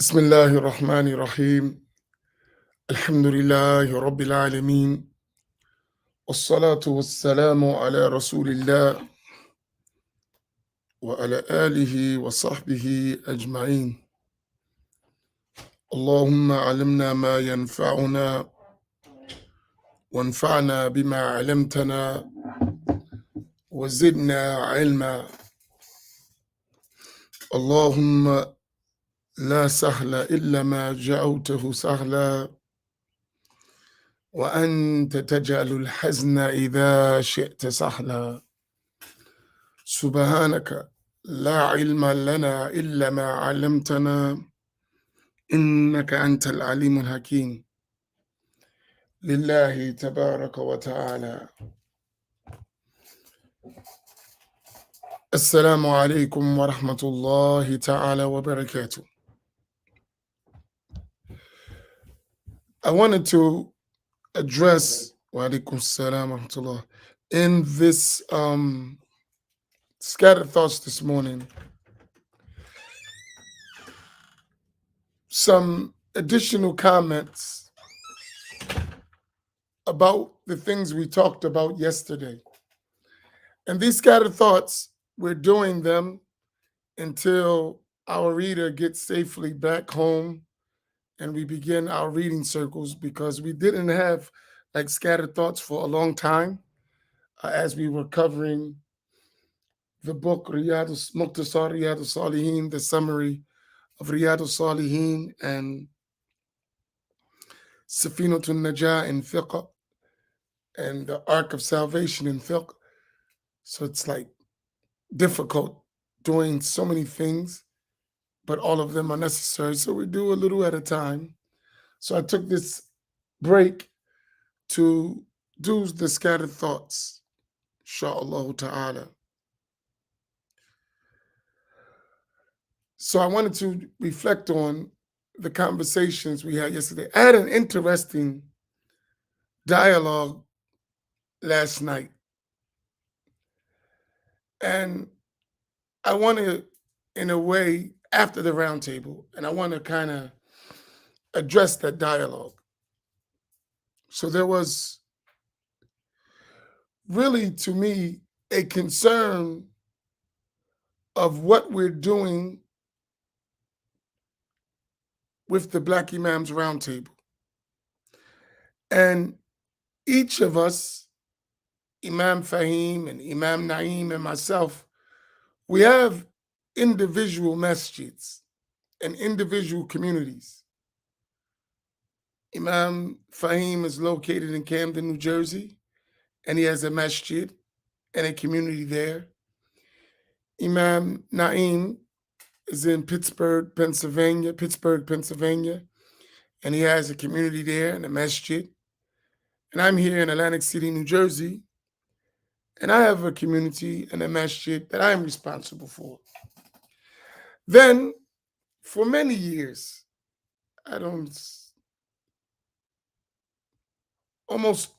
بسم الله الرحمن الرحيم. الحمد لله رب العالمين، والصلاة والسلام على رسول الله وعلى آله وصحبه أجمعين. اللهم علمنا ما ينفعنا وانفعنا بما علمتنا وزدنا علما. اللهم لا سهل إلا ما جعلته سهلا، وأنت تجعل الحزن إذا شئت سهلا. سبحانك لا علم لنا إلا ما علمتنا إنك أنت العليم الحكيم. لله تبارك وتعالى. السلام عليكم ورحمة الله تعالى وبركاته. I wanted to address wa alaikum salam wa rahmatullah, in this scattered thoughts this morning some additional comments about the things we talked about yesterday. And these scattered thoughts, we're doing them until our reader gets safely back home and we begin our reading circles, because we didn't have like scattered thoughts for a long time as we were covering the book Muqtasar Riyadh Salihin, the summary of Riyadh Salihin and Safinatun Najah in fiqh and the Ark of Salvation in fiqh. So it's like difficult doing so many things, but all of them are necessary. So we do a little at a time. So I took this break to do the scattered thoughts, inshallah ta'ala. So I wanted to reflect on the conversations we had yesterday. I had an interesting dialogue last night. And I want to, in a way, after the roundtable, and I want to kind of address that dialogue. So there was really, to me, a concern of what we're doing with the Black Imams Roundtable. And each of us, Imam Fahim and Imam Naeem and myself, we have individual masjids and individual communities. Imam Fahim is located in Camden, New Jersey, and he has a masjid and a community there. Imam Naeem is in Pittsburgh, Pennsylvania, and he has a community there and a masjid. And I'm here in Atlantic City, New Jersey, and I have a community and a masjid that I'm responsible for. Then, for many years, almost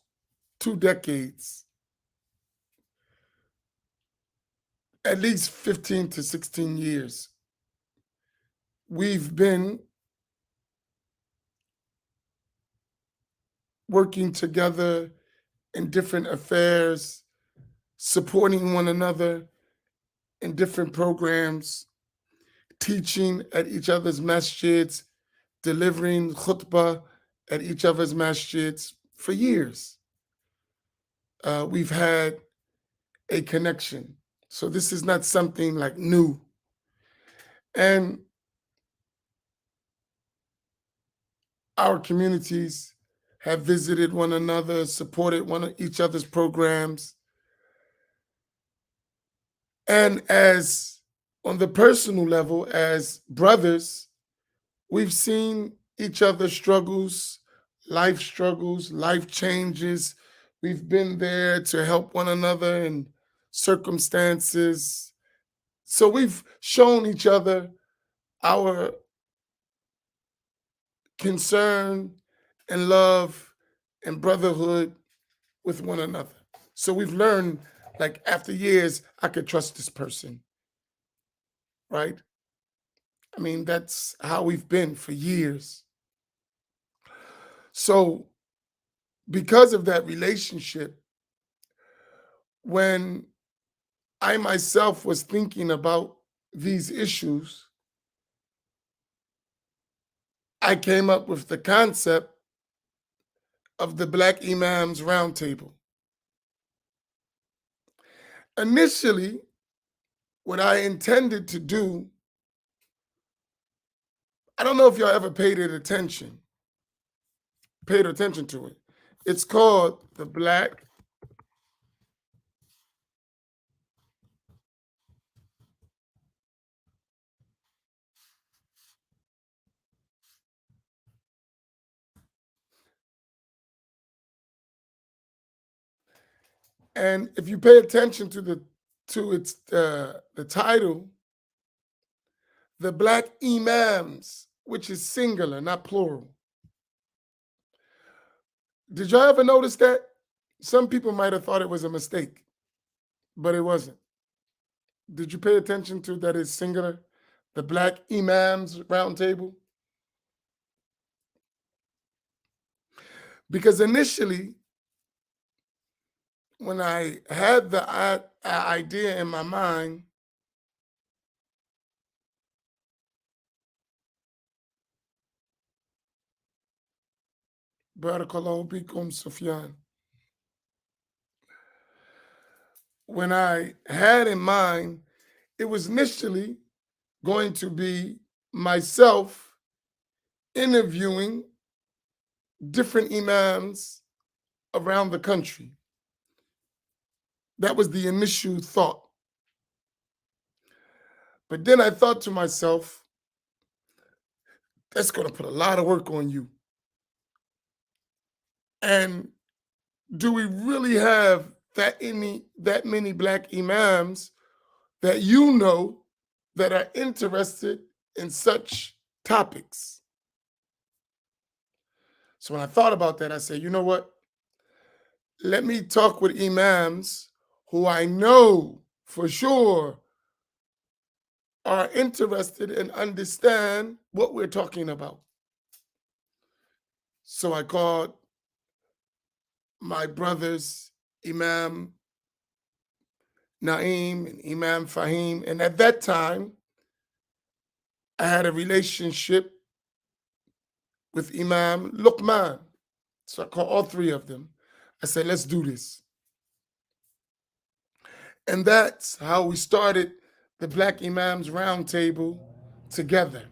2 decades, at least 15 to 16 years, we've been working together in different affairs, supporting one another in different programs, teaching at each other's masjids, delivering khutbah at each other's masjids for years. We've had a connection. So this is not something like new. And our communities have visited one another, supported each other's programs. And as on the personal level, as brothers, we've seen each other's struggles, life changes. We've been there to help one another in circumstances. So we've shown each other our concern and love and brotherhood with one another. So we've learned, like after years, I could trust this person, right? I mean, that's how we've been for years. So, because of that relationship, when I myself was thinking about these issues, I came up with the concept of the Black Imams Roundtable. Initially, what I intended to do, I don't know if y'all ever paid attention to it. It's called the Black And if you pay attention to the title, the Black Imams, which is singular, not plural. Did y'all ever notice that? Some people might have thought it was a mistake, but it wasn't. Did you pay attention to that it's singular? The Black Imams Roundtable? Because initially, when I had the idea in my mind, Barakallahu bikum Sufyan. When I had in mind, it was initially going to be myself interviewing different imams around the country. That was the initial thought. But then I thought to myself, that's going to put a lot of work on you. And do we really have that many Black imams that you know that are interested in such topics? So when I thought about that, I said, you know what? Let me talk with imams who I know for sure are interested and understand what we're talking about. So I called my brothers, Imam Naim and Imam Fahim. And at that time, I had a relationship with Imam Luqman. So I called all three of them. I said, let's do this. And that's how we started the Black Imams Roundtable together.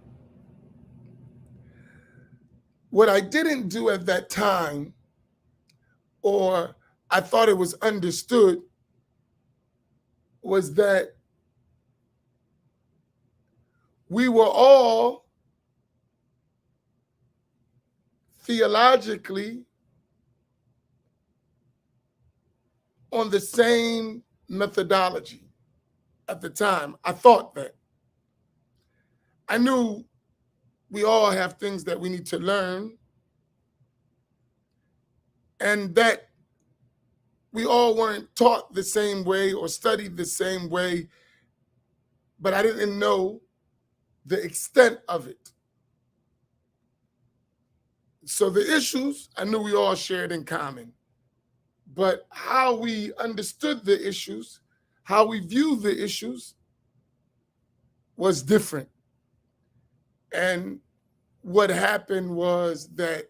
What I didn't do at that time, or I thought it was understood, was that we were all theologically on the same methodology at the time. I thought that. I knew we all have things that we need to learn, and that we all weren't taught the same way or studied the same way, but I didn't know the extent of it. So the issues, I knew we all shared in common, but how we understood the issues, how we viewed the issues was different. And what happened was that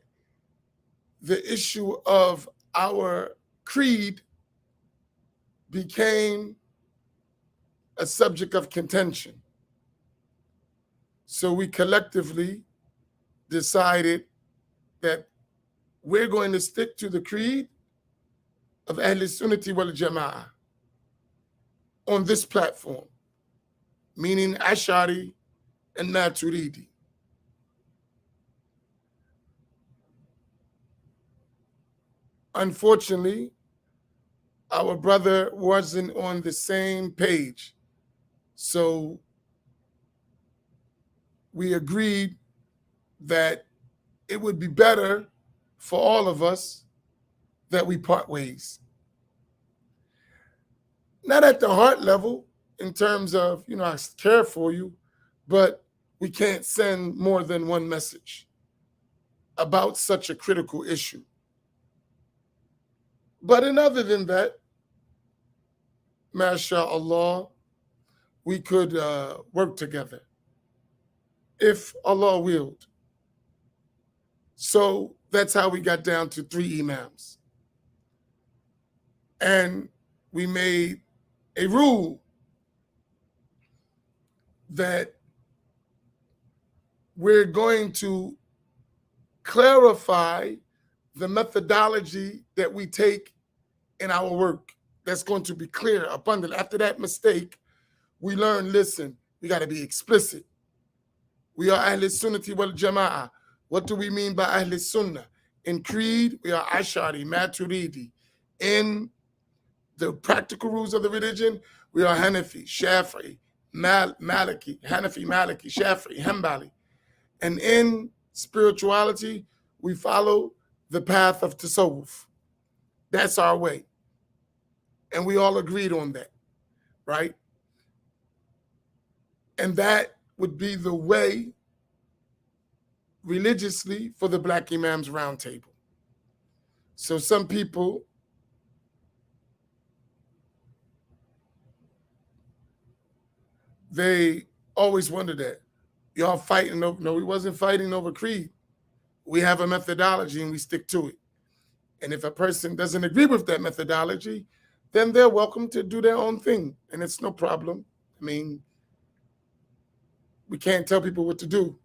the issue of our creed became a subject of contention. So we collectively decided that we're going to stick to the creed of Ahl Sunnati wal Jama'ah on this platform, meaning Ash'ari and Maturidi. Unfortunately, our brother wasn't on the same page. So we agreed that it would be better for all of us that we part ways. Not at the heart level in terms of, I care for you, but we can't send more than one message about such a critical issue. But in other than that, mashallah, we could work together if Allah willed. So that's how we got down to 3 imams. And we made a rule that we're going to clarify the methodology that we take in our work. That's going to be clear, abundant. After that mistake, we learn, listen, we got to be explicit. We are Ahl Sunnati wal Jama'ah. What do we mean by Ahl Sunnah? In creed, we are Ash'ari, Maturidi. In the practical rules of the religion, we are Hanafi, Shafi'i, Maliki, Hanafi, Maliki, Shafi'i, Hanbali. And in spirituality, we follow the path of Tasawwuf. That's our way. And we all agreed on that, right? And that would be the way religiously for the Black Imams Roundtable. So some people they always wonder that. Y'all fighting over, no, we wasn't fighting over creed. We have a methodology and we stick to it. And if a person doesn't agree with that methodology, then they're welcome to do their own thing. And it's no problem. I mean, we can't tell people what to do.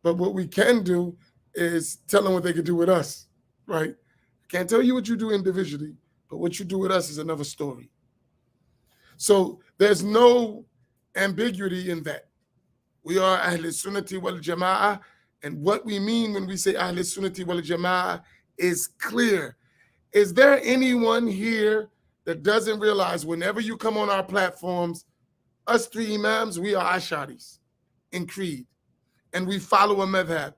But what we can do is tell them what they can do with us, right? I can't tell you what you do individually, but what you do with us is another story. So there's no ambiguity in that. We are Ahl Sunnati wal Jama'ah, and what we mean when we say Ahl Sunnati wal Jama'ah is clear. Is there anyone here that doesn't realize whenever you come on our platforms, us 3 imams, we are Ash'aris in creed, and we follow a madhab,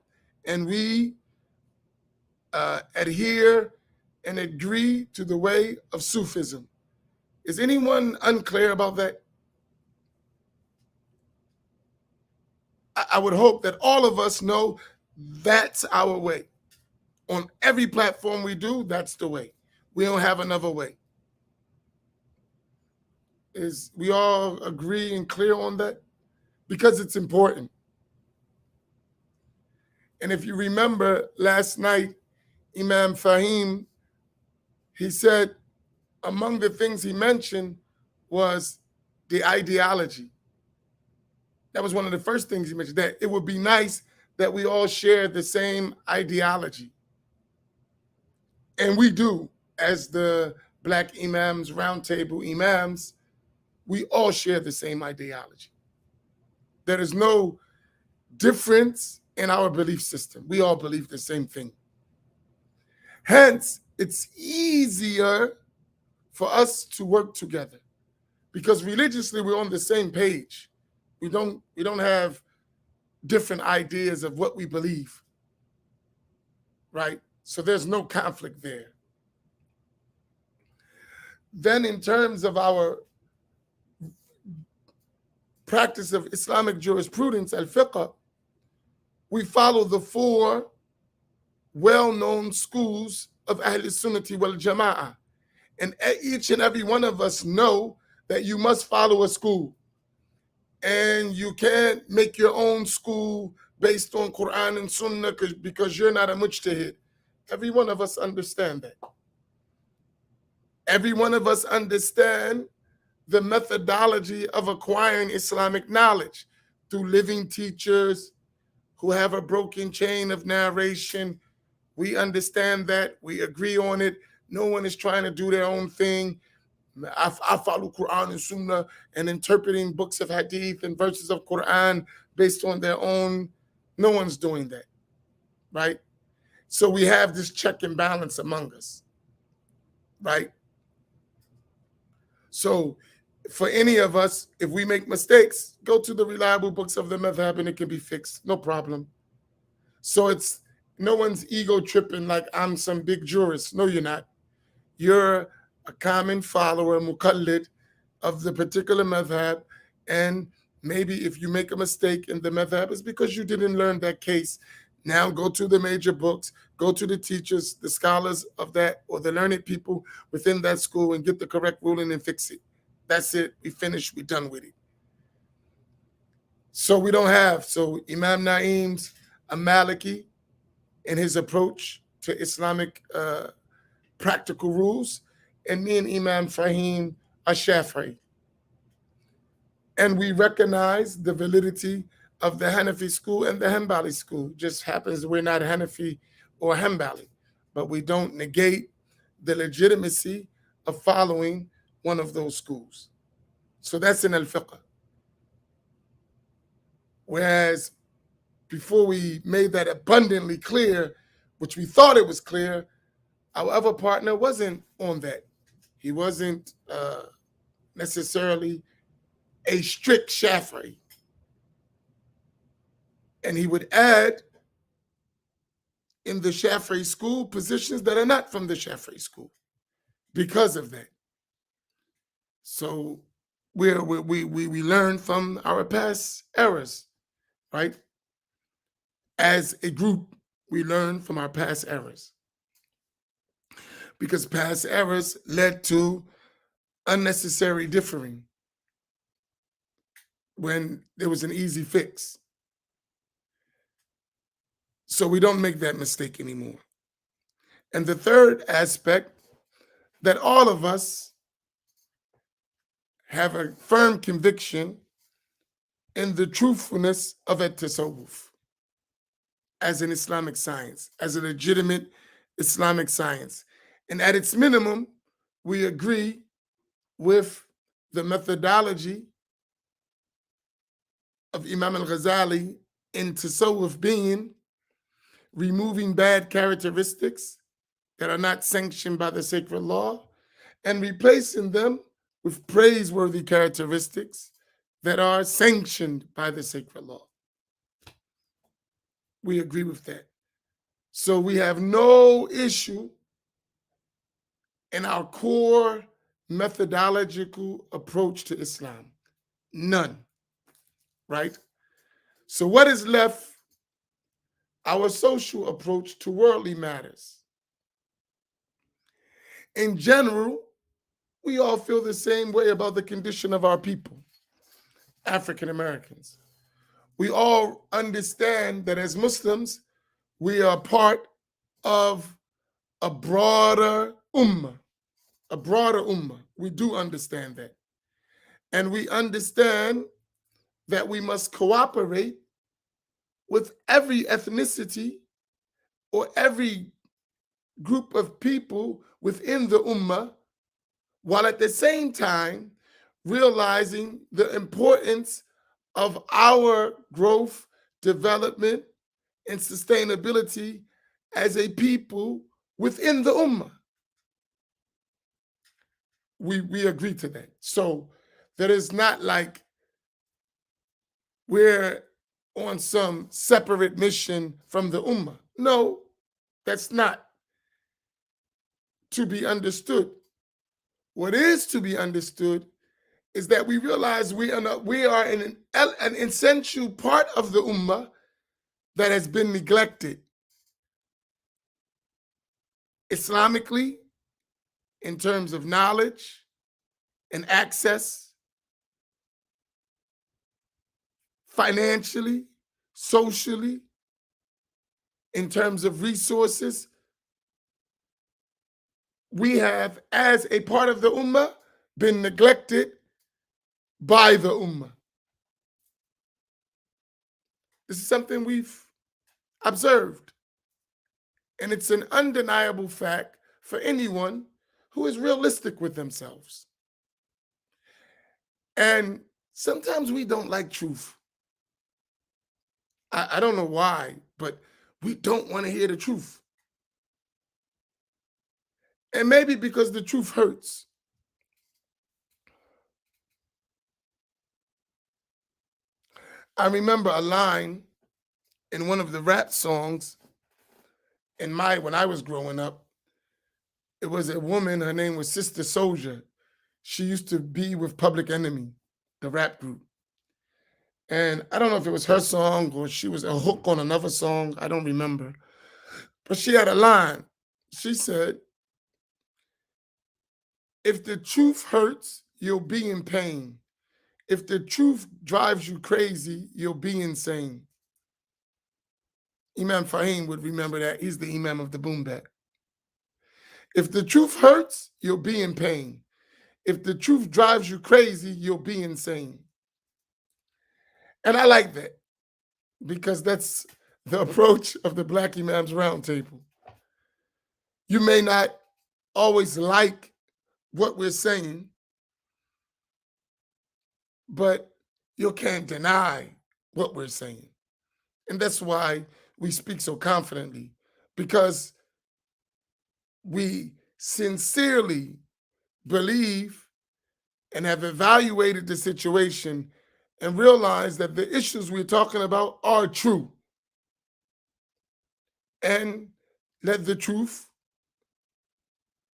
and we adhere and agree to the way of Sufism? Is anyone unclear about that? I would hope that all of us know that's our way. On every platform we do, that's the way. We don't have another way. Is we all agree and clear on that? Because it's important. And if you remember last night, Imam Fahim, he said among the things he mentioned was the ideology. That was one of the first things he mentioned, that it would be nice that we all share the same ideology. And we do, as the Black Imams Roundtable Imams, we all share the same ideology. There is no difference in our belief system. We all believe the same thing. Hence, it's easier for us to work together because religiously we're on the same page. We don't have different ideas of what we believe, right? So there's no conflict there. Then in terms of our practice of Islamic jurisprudence, al-fiqh, we follow the 4 well-known schools of Ahl Sunnati wal Jama'ah. And each and every one of us know that you must follow a school. And you can't make your own school based on Quran and Sunnah because you're not a mujtahid. Every one of us understand that. Every one of us understand the methodology of acquiring Islamic knowledge through living teachers who have a broken chain of narration. We understand that. We agree on it. No one is trying to do their own thing. I follow Quran and Sunnah and interpreting books of Hadith and verses of Quran based on their own. No one's doing that, right? So we have this check and balance among us, right? So for any of us, if we make mistakes, go to the reliable books of the madhab and it can be fixed, no problem. So it's no one's ego tripping like I'm some big jurist. No, you're not. You're a common follower, muqallid, of the particular madhab, and Maybe if you make a mistake in the madhab, it's because you didn't learn that case. Now go to the major books, go to the teachers, the scholars of that, or the learned people within that school and get the correct ruling and fix it. That's it. We finished. We done with it. So we don't have. So Imam Naim's a Maliki in his approach to Islamic practical rules, and me and Imam Fahim are Shafi'i. And we recognize the validity of the Hanafi school and the Hanbali school. Just happens we're not Hanafi or Hanbali, but we don't negate the legitimacy of following one of those schools. So that's in al-fiqh. Whereas before we made that abundantly clear, which we thought it was clear, our other partner wasn't on that. He wasn't necessarily a strict Shafi'i. And he would add in the Shafi'i school positions that are not from the Shafi'i school because of that. So we learn from our past errors, right? As a group, we learn from our past errors because past errors led to unnecessary differing when there was an easy fix. So we don't make that mistake anymore. And the third aspect, that all of us have a firm conviction in the truthfulness of at-tasawwuf as an Islamic science, as a legitimate Islamic science. And at its minimum, we agree with the methodology of Imam al-Ghazali in tasawwuf being removing bad characteristics that are not sanctioned by the sacred law and replacing them with praiseworthy characteristics that are sanctioned by the sacred law. We agree with that. So we have no issue in our core methodological approach to Islam. None, right? So what is left? Our social approach to worldly matters. In general, we all feel the same way about the condition of our people, African Americans. We all understand that as Muslims, we are part of a broader ummah, a broader ummah. We do understand that. And we understand that we must cooperate with every ethnicity or every group of people within the ummah, while at the same time realizing the importance of our growth, development, and sustainability as a people within the ummah. We agree to that. So that is not like we're on some separate mission from the ummah. No, that's not to be understood. What is to be understood is that we realize we are an essential part of the ummah that has been neglected Islamically, in terms of knowledge and access, financially, socially, in terms of resources. We have, as a part of the ummah, been neglected by the ummah. This is something we've observed. And it's an undeniable fact for anyone who is realistic with themselves. And sometimes we don't like truth. I don't know why, but we don't want to hear the truth. And maybe because the truth hurts. I remember a line in one of the rap songs when I was growing up. It was a woman, her name was Sister Soldier. She used to be with Public Enemy, the rap group. And I don't know if it was her song or she was a hook on another song. I don't remember. But she had a line. She said, if the truth hurts, you'll be in pain. If the truth drives you crazy, you'll be insane. Imam Fahim would remember that. He's the Imam of the boom bap. If the truth hurts, you'll be in pain. If the truth drives you crazy, you'll be insane. And I like that because that's the approach of the Black Imams Roundtable. You may not always like what we're saying, but you can't deny what we're saying. And that's why we speak so confidently, because we sincerely believe and have evaluated the situation and realize that the issues we're talking about are true. And let the truth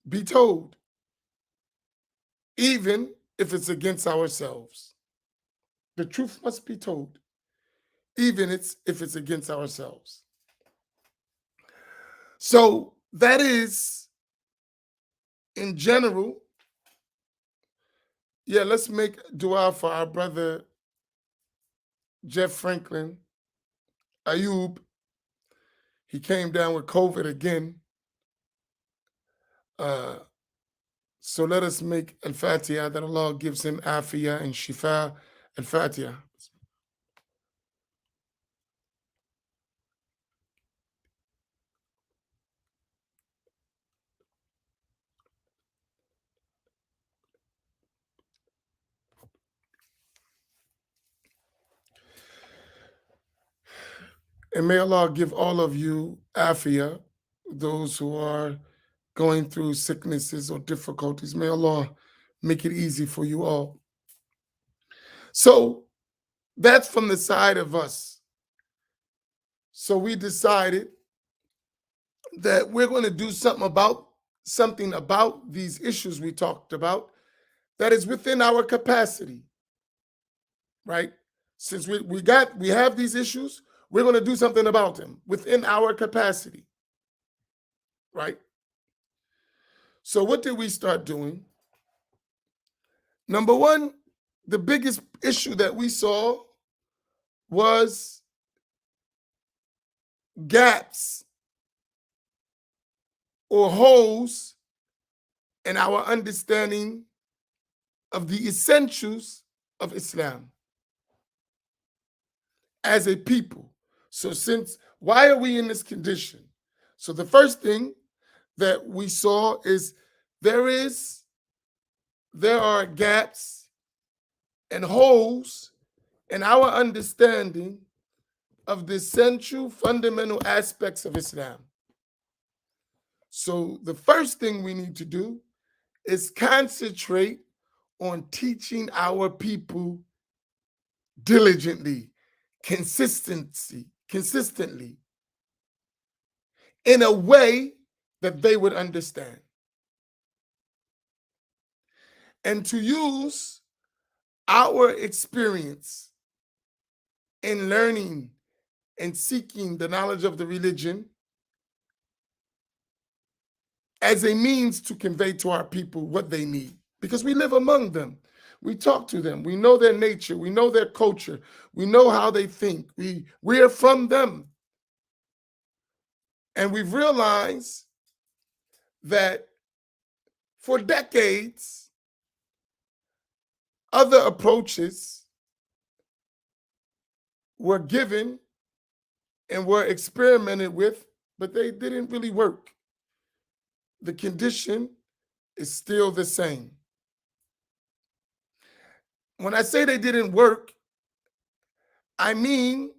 be told, even if it's against ourselves. The truth must be told, even if it's against ourselves. So that is, in general, yeah, let's make dua for our brother Jeff Franklin. Ayub, he came down with COVID again. So let us make Al-Fatiha that Allah gives him afiyah and shifa. Al-Fatiha. And may Allah give all of you afiyah, those who are going through sicknesses or difficulties. May Allah make it easy for you all. So that's from the side of us. So we decided that we're going to do something about these issues we talked about that is within our capacity, right? Since we have these issues, we're going to do something about them within our capacity, right? So what did we start doing? Number one, the biggest issue that we saw was gaps or holes in our understanding of the essentials of Islam as a people. So why are we in this condition? So the first thing that we saw is there are gaps and holes in our understanding of the essential fundamental aspects of Islam. So the first thing we need to do is concentrate on teaching our people diligently, consistently, in a way that they would understand. And to use our experience in learning and seeking the knowledge of the religion as a means to convey to our people what they need, because we live among them. We talk to them. We know their nature. We know their culture. We know how they think. We are from them. And we've realized that for decades, other approaches were given and were experimented with, but they didn't really work. The condition is still the same. When I say they didn't work, I mean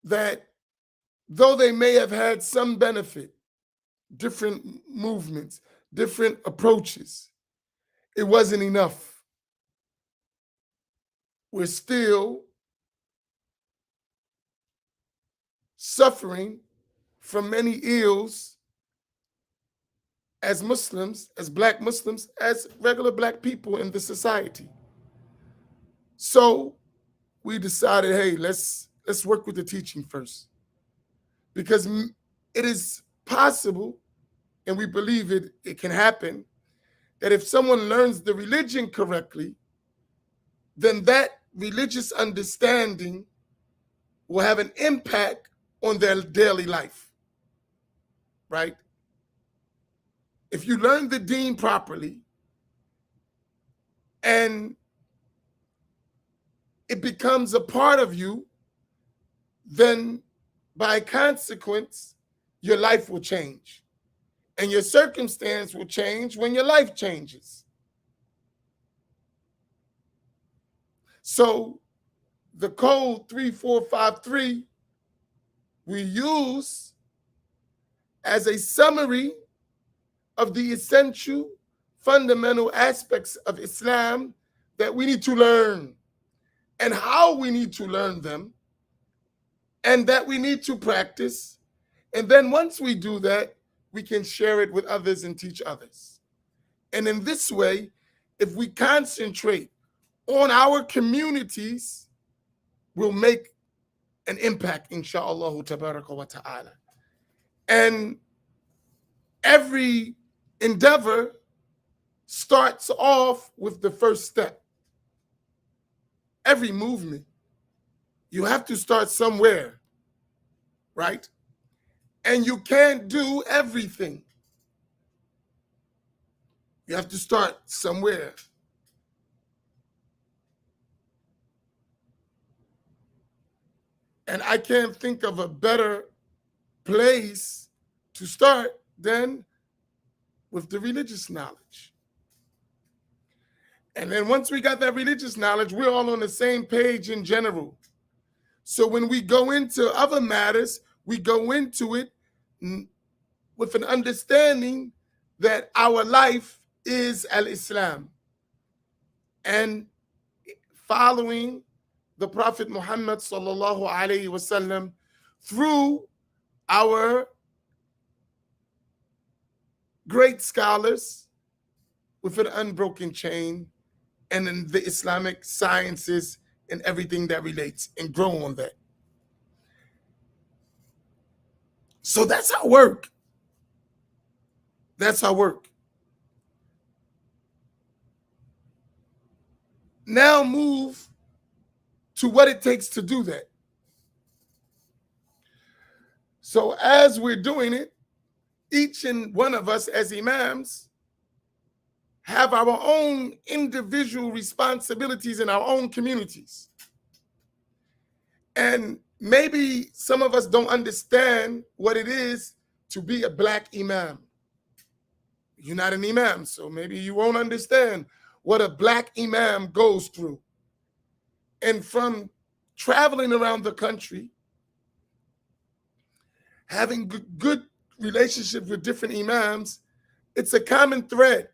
that though they may have had some benefit, different movements, different approaches, it wasn't enough. We're still suffering from many ills as Muslims, as Black Muslims, as regular Black people in the society. So we decided, hey, let's work with the teaching first, because it is possible, and we believe it can happen, that if someone learns the religion correctly, then that religious understanding will have an impact on their daily life, right? If you learn the deen properly and it becomes a part of you, then by consequence, your life will change. And your circumstance will change when your life changes. So the code 3453 we use as a summary of the essential fundamental aspects of Islam that we need to learn, and how we need to learn them, and that we need to practice. And then once we do that, we can share it with others and teach others. And in this way, if we concentrate on our communities, we'll make an impact, inshallah tabaraka wa ta'ala. And every endeavor starts off with the first step. Every movement, you have to start somewhere, right? And you can't do everything. You have to start somewhere. And I can't think of a better place to start than with the religious knowledge. And then once we got that religious knowledge, we're all on the same page in general. So when we go into other matters, we go into it with an understanding that our life is al-Islam, and following the Prophet Muhammad sallallahu alaihi wasallam through our great scholars with an unbroken chain, and in the Islamic sciences and everything that relates, and grow on that. So that's our work. That's our work. Now move to what it takes to do that. So as we're doing it, each and one of us as imams have our own individual responsibilities in our own communities. And maybe some of us don't understand what it is to be a black imam. You're not an imam, so maybe you won't understand what a black imam goes through. And from traveling around the country, having good relationships with different imams, it's a common thread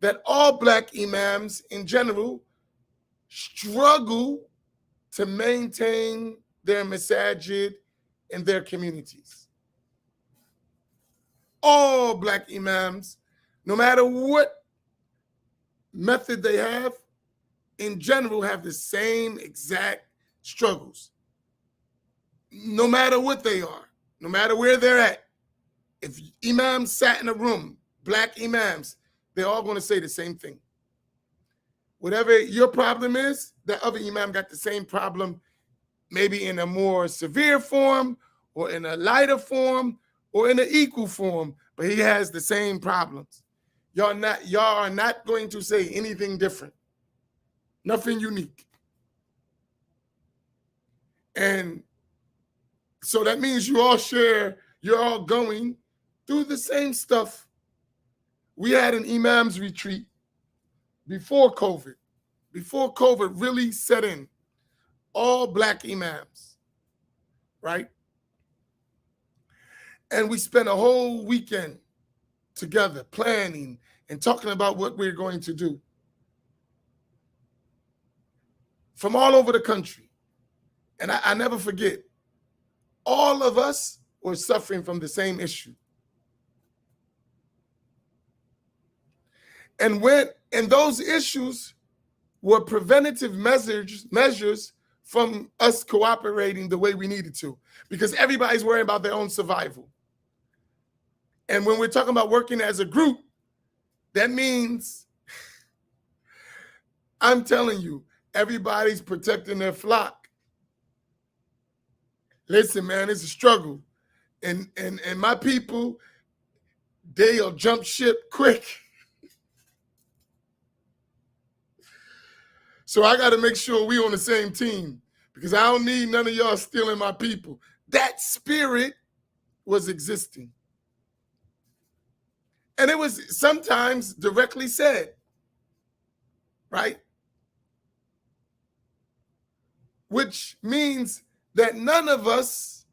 that all black imams in general struggle to maintain their masajid in their communities. All black imams, no matter what method they have, in general have the same exact struggles. No matter what they are, no matter where they're at. If imams sat in a room, black imams, they're all going to say the same thing. Whatever your problem is, the other imam got the same problem, maybe in a more severe form, or in a lighter form, or in an equal form, but he has the same problems. Y'all are not going to say anything different. Nothing unique. And so that means you all share, you're all going through the same stuff. We had an imams retreat before COVID really set in, all black imams, right? And we spent a whole weekend together planning and talking about what we're going to do from all over the country. And I never forget, all of us were suffering from the same issue. And those issues were preventative measures from us cooperating the way we needed to, because everybody's worrying about their own survival. And when we're talking about working as a group, that means, I'm telling you, everybody's protecting their flock. Listen, man, it's a struggle. And my people, they'll jump ship quick. So I got to make sure we on the same team, because I don't need none of y'all stealing my people. That spirit was existing. And it was sometimes directly said, right? Which means that none of us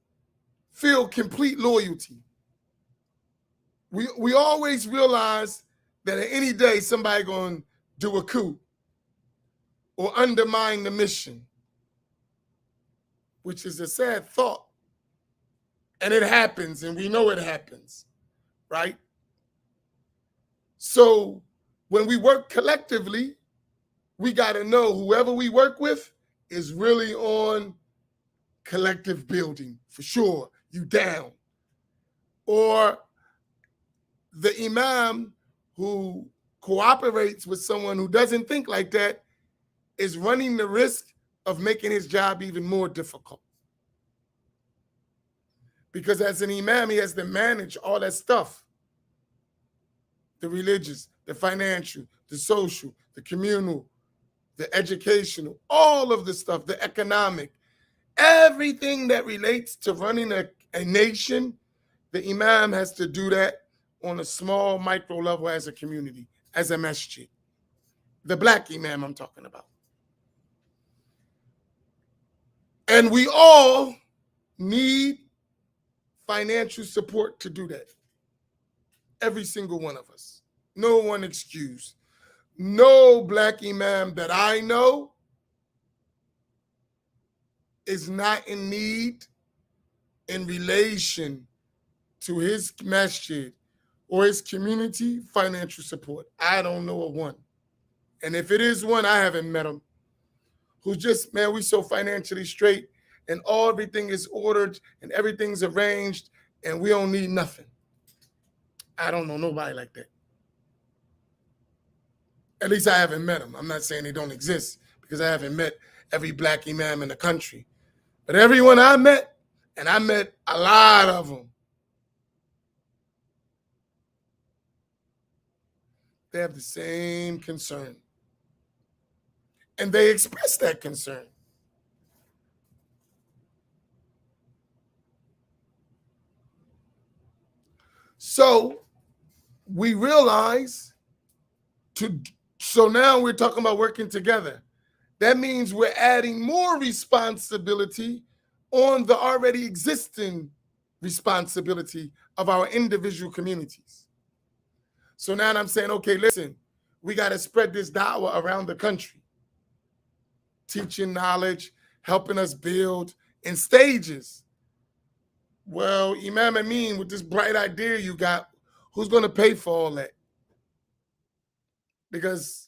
feel complete loyalty. We always realize that at any day somebody going to do a coup or undermine the mission, which is a sad thought. And it happens, and we know it happens, right? So when we work collectively, we got to know whoever we work with is really on collective building, for sure. You down. Or the imam who cooperates with someone who doesn't think like that is running the risk of making his job even more difficult. Because as an imam, he has to manage all that stuff. The religious, the financial, the social, the communal, the educational, all of the stuff, the economic, everything that relates to running a nation, the imam has to do that on a small micro level as a community, as a masjid. The black imam I'm talking about. And we all need financial support to do that. Every single one of us. No one excused. No black imam that I know is not in need in relation to his masjid or his community financial support. I don't know of one. And if it is one, I haven't met him. Who's just, man, we so financially straight and everything is ordered and everything's arranged and we don't need nothing. I don't know nobody like that. At least I haven't met them. I'm not saying they don't exist, because I haven't met every black imam in the country. But everyone I met, and I met a lot of them, they have the same concern. And they express that concern. So we realize so now we're talking about working together. That means we're adding more responsibility on the already existing responsibility of our individual communities. So now I'm saying, okay, listen, we got to spread this da'wah around the country, teaching knowledge, helping us build in stages. Well, Imam Amin, with this bright idea you got, who's going to pay for all that? Because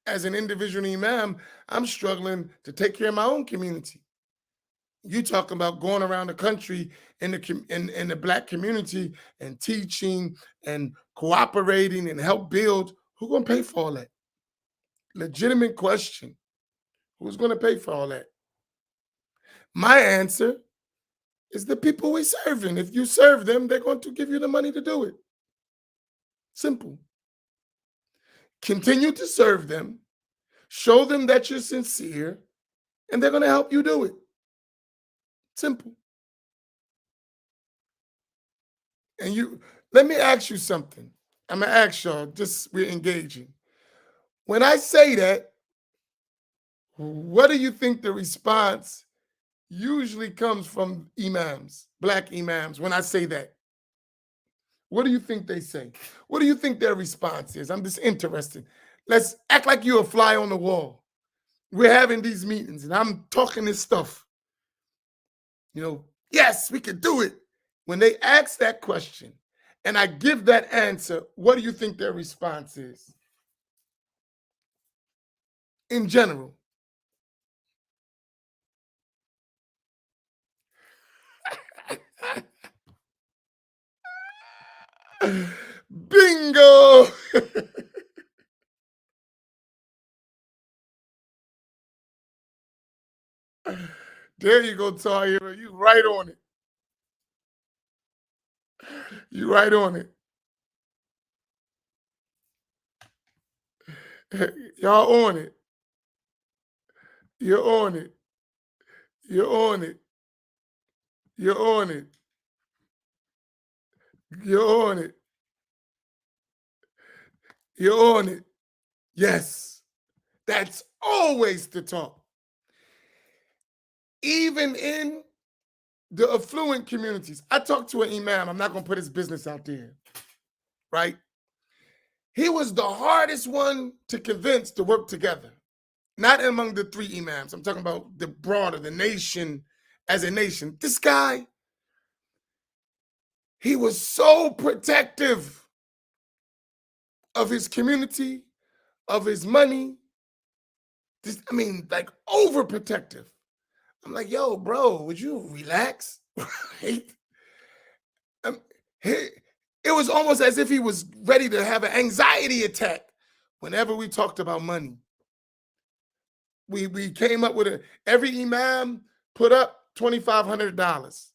as an individual imam, I'm struggling to take care of my own community. You talking about going around the country in the black community and teaching and cooperating and help build. Who's going to pay for all that? Legitimate question. Who's going to pay for all that? My answer is the people we serving. If you serve them, they're going to give you the money to do it. Simple. Continue to serve them, show them that you're sincere, and they're going to help you do it. Simple. And let me ask you something. I'm going to ask y'all, just we're engaging. When I say that, what do you think the response usually comes from imams, black imams, when I say that? What do you think they say? What do you think their response is? I'm just interested. Let's act like you're a fly on the wall. We're having these meetings and I'm talking this stuff. Yes, we can do it. When they ask that question and I give that answer, what do you think their response is? In general. There you go, Tahira. You right on it. You right on it. Y'all on it. You're on it. You're on it. You're on it. You're on it. You're on it. Yes. That's always the talk. Even in the affluent communities. I talked to an imam. I'm not going to put his business out there, right? He was the hardest one to convince to work together. Not among the three imams. I'm talking about the broader, the nation as a nation. This guy, he was so protective of his community, of his money. Like overprotective. I'm like, yo, bro, would you relax? Right? Um, he- it was almost as if he was ready to have an anxiety attack whenever we talked about money. We came up with every imam put up $2,500.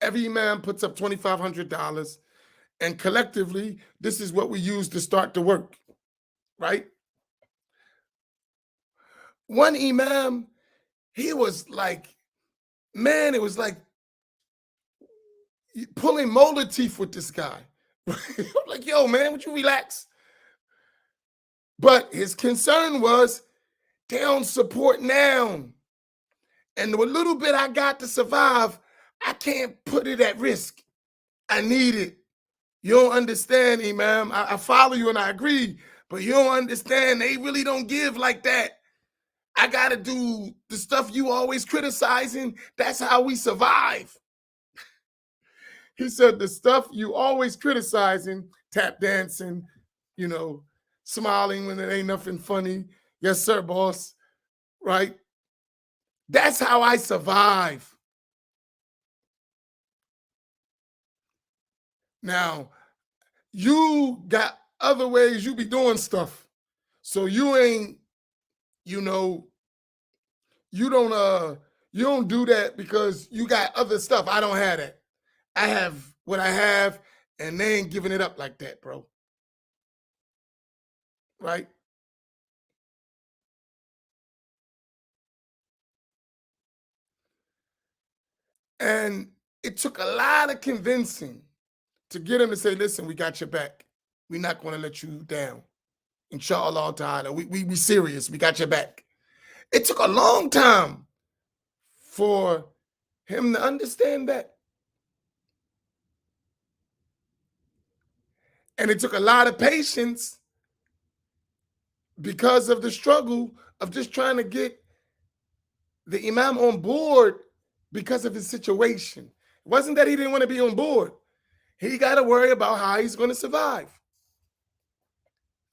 Every imam puts up $2,500, and collectively, this is what we use to start the work, right? One imam, he was like, man, it was like pulling molar teeth with this guy. I'm like, yo, man, would you relax? But his concern was they don't support now. And the little bit I got to survive, I can't put it at risk. I need it. You don't understand, Imam. I follow you and I agree, but you don't understand. They really don't give like that. I got to do the stuff you always criticizing. That's how we survive. He said the stuff you always criticizing, tap dancing, you know, smiling when it ain't nothing funny. Yes, sir, boss. Right? That's how I survive. Now, you got other ways you be doing stuff. So you ain't, you know, you don't do that because you got other stuff. I don't have that. I have what I have, and they ain't giving it up like that, bro. Right? And it took a lot of convincing to get him to say, listen, we got your back. We're not going to let you down. Inshallah ta'ala. We serious. We got your back. It took a long time for him to understand that. And it took a lot of patience because of the struggle of just trying to get the imam on board because of his situation. It wasn't that he didn't want to be on board. He got to worry about how he's going to survive.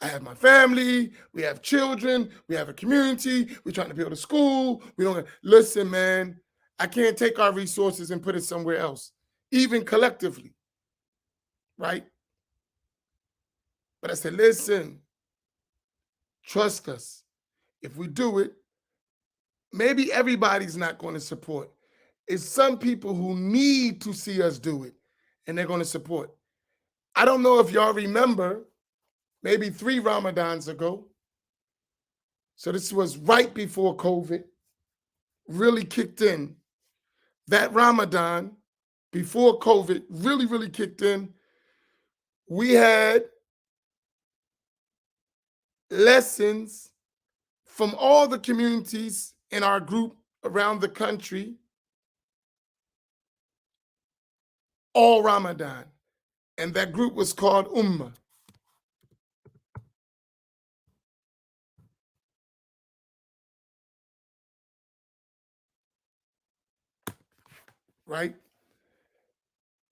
I have my family, we have children, we have a community, we're trying to build a school. We don't listen, man. I can't take our resources and put it somewhere else, even collectively, right? But I said, listen, trust us. If we do it, maybe everybody's not going to support. It's some people who need to see us do it, and they're going to support. I don't know if y'all remember, maybe 3 Ramadans ago. So this was right before COVID really kicked in. That Ramadan, before COVID really, really kicked in, we had lessons from all the communities in our group around the country all Ramadan. And that group was called Ummah. Right?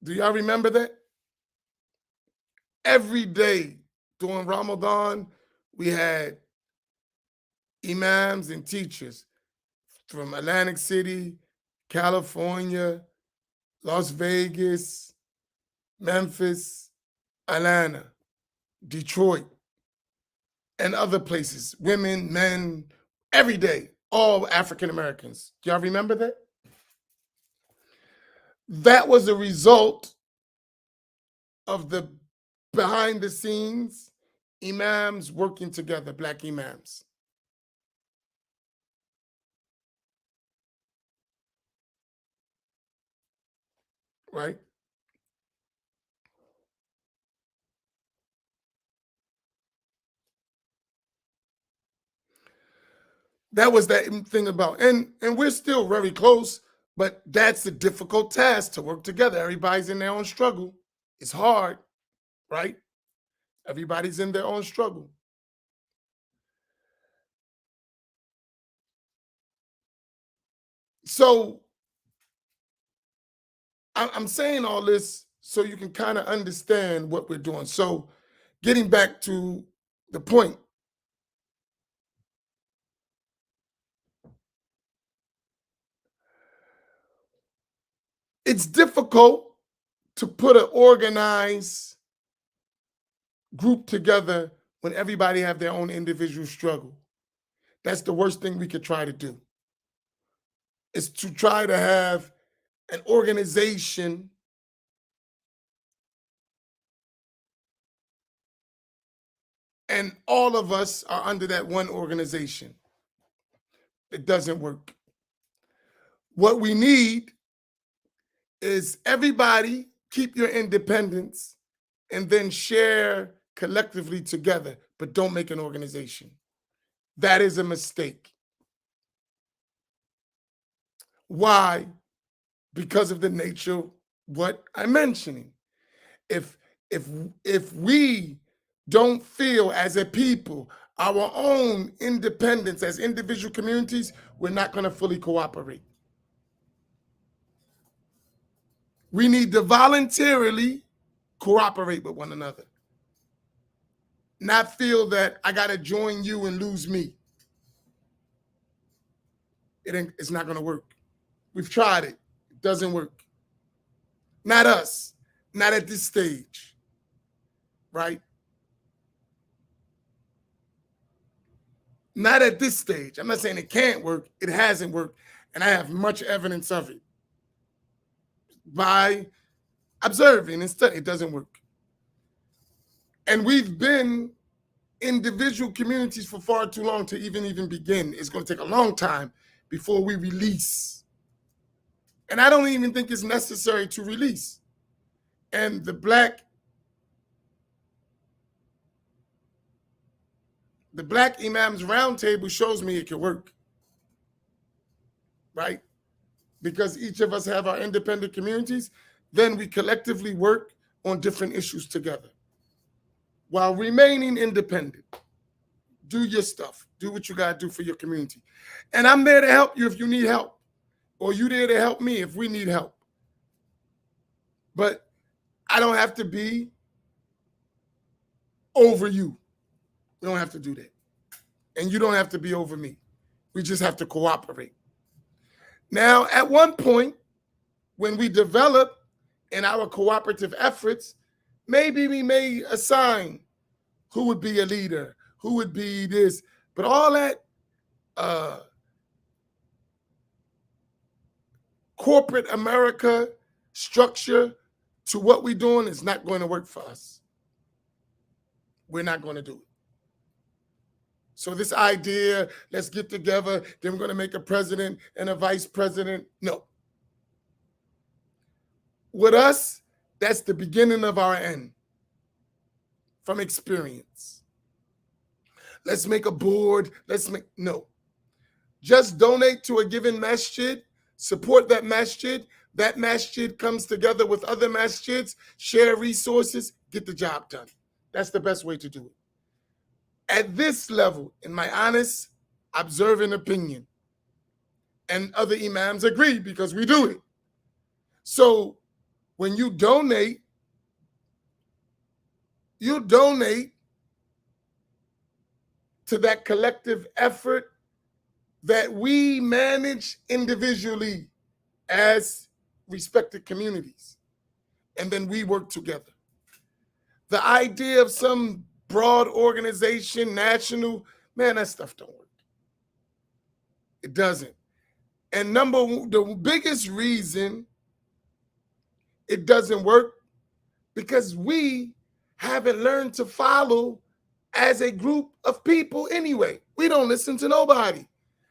Do y'all remember that? Every day during Ramadan, we had imams and teachers from Atlantic City, California, Las Vegas, Memphis, Atlanta, Detroit, and other places, women, men, every day, all African Americans. Do y'all remember that? That was a result of the behind the scenes imams working together, black imams. Right? That was that thing about, and we're still very close, but that's a difficult task to work together. Everybody's in their own struggle. It's hard, right? Everybody's in their own struggle. So I'm saying all this so you can kind of understand what we're doing. So getting back to the point, it's difficult to put an organized group together when everybody have their own individual struggle. That's the worst thing we could try to do, is to try to have an organization and all of us are under that one organization. It doesn't work. What we need is everybody keep your independence and then share collectively together, but don't make an organization. That is a mistake. Why? Because of the nature of what I'm mentioning. If if if we don't feel as a people our own independence as individual communities, we're not going to fully cooperate. We need to voluntarily cooperate with one another, not feel that I got to join you and lose me. It's not going to work. We've tried it. It doesn't work. Not us. Not at this stage. Right? Not at this stage. I'm not saying it can't work. It hasn't worked. And I have much evidence of it. By observing and studying, it doesn't work. And we've been individual communities for far too long to even begin. It's going to take a long time before we release. And I don't even think it's necessary to release. And the Black Imams Roundtable shows me it can work, right? Because each of us have our independent communities, then we collectively work on different issues together while remaining independent. Do your stuff. Do what you got to do for your community. And I'm there to help you if you need help, or you there to help me if we need help. But I don't have to be over you. We don't have to do that. And you don't have to be over me. We just have to cooperate. Now, at one point, when we develop in our cooperative efforts, maybe we may assign who would be a leader, who would be this, but all that corporate America structure to what we're doing is not going to work for us. We're not going to do it. So this idea, let's get together, then we're going to make a president and a vice president. No. With us, that's the beginning of our end from experience. Let's make a board. No. Just donate to a given masjid, support that masjid. That masjid comes together with other masjids, share resources, get the job done. That's the best way to do it. At this level, in my honest, observant opinion, and other imams agree because we do it. So when you donate to that collective effort that we manage individually as respected communities. And then we work together. The idea of some broad organization, national, man, that stuff don't work. It doesn't. And the biggest reason it doesn't work, because we haven't learned to follow as a group of people anyway. We don't listen to nobody,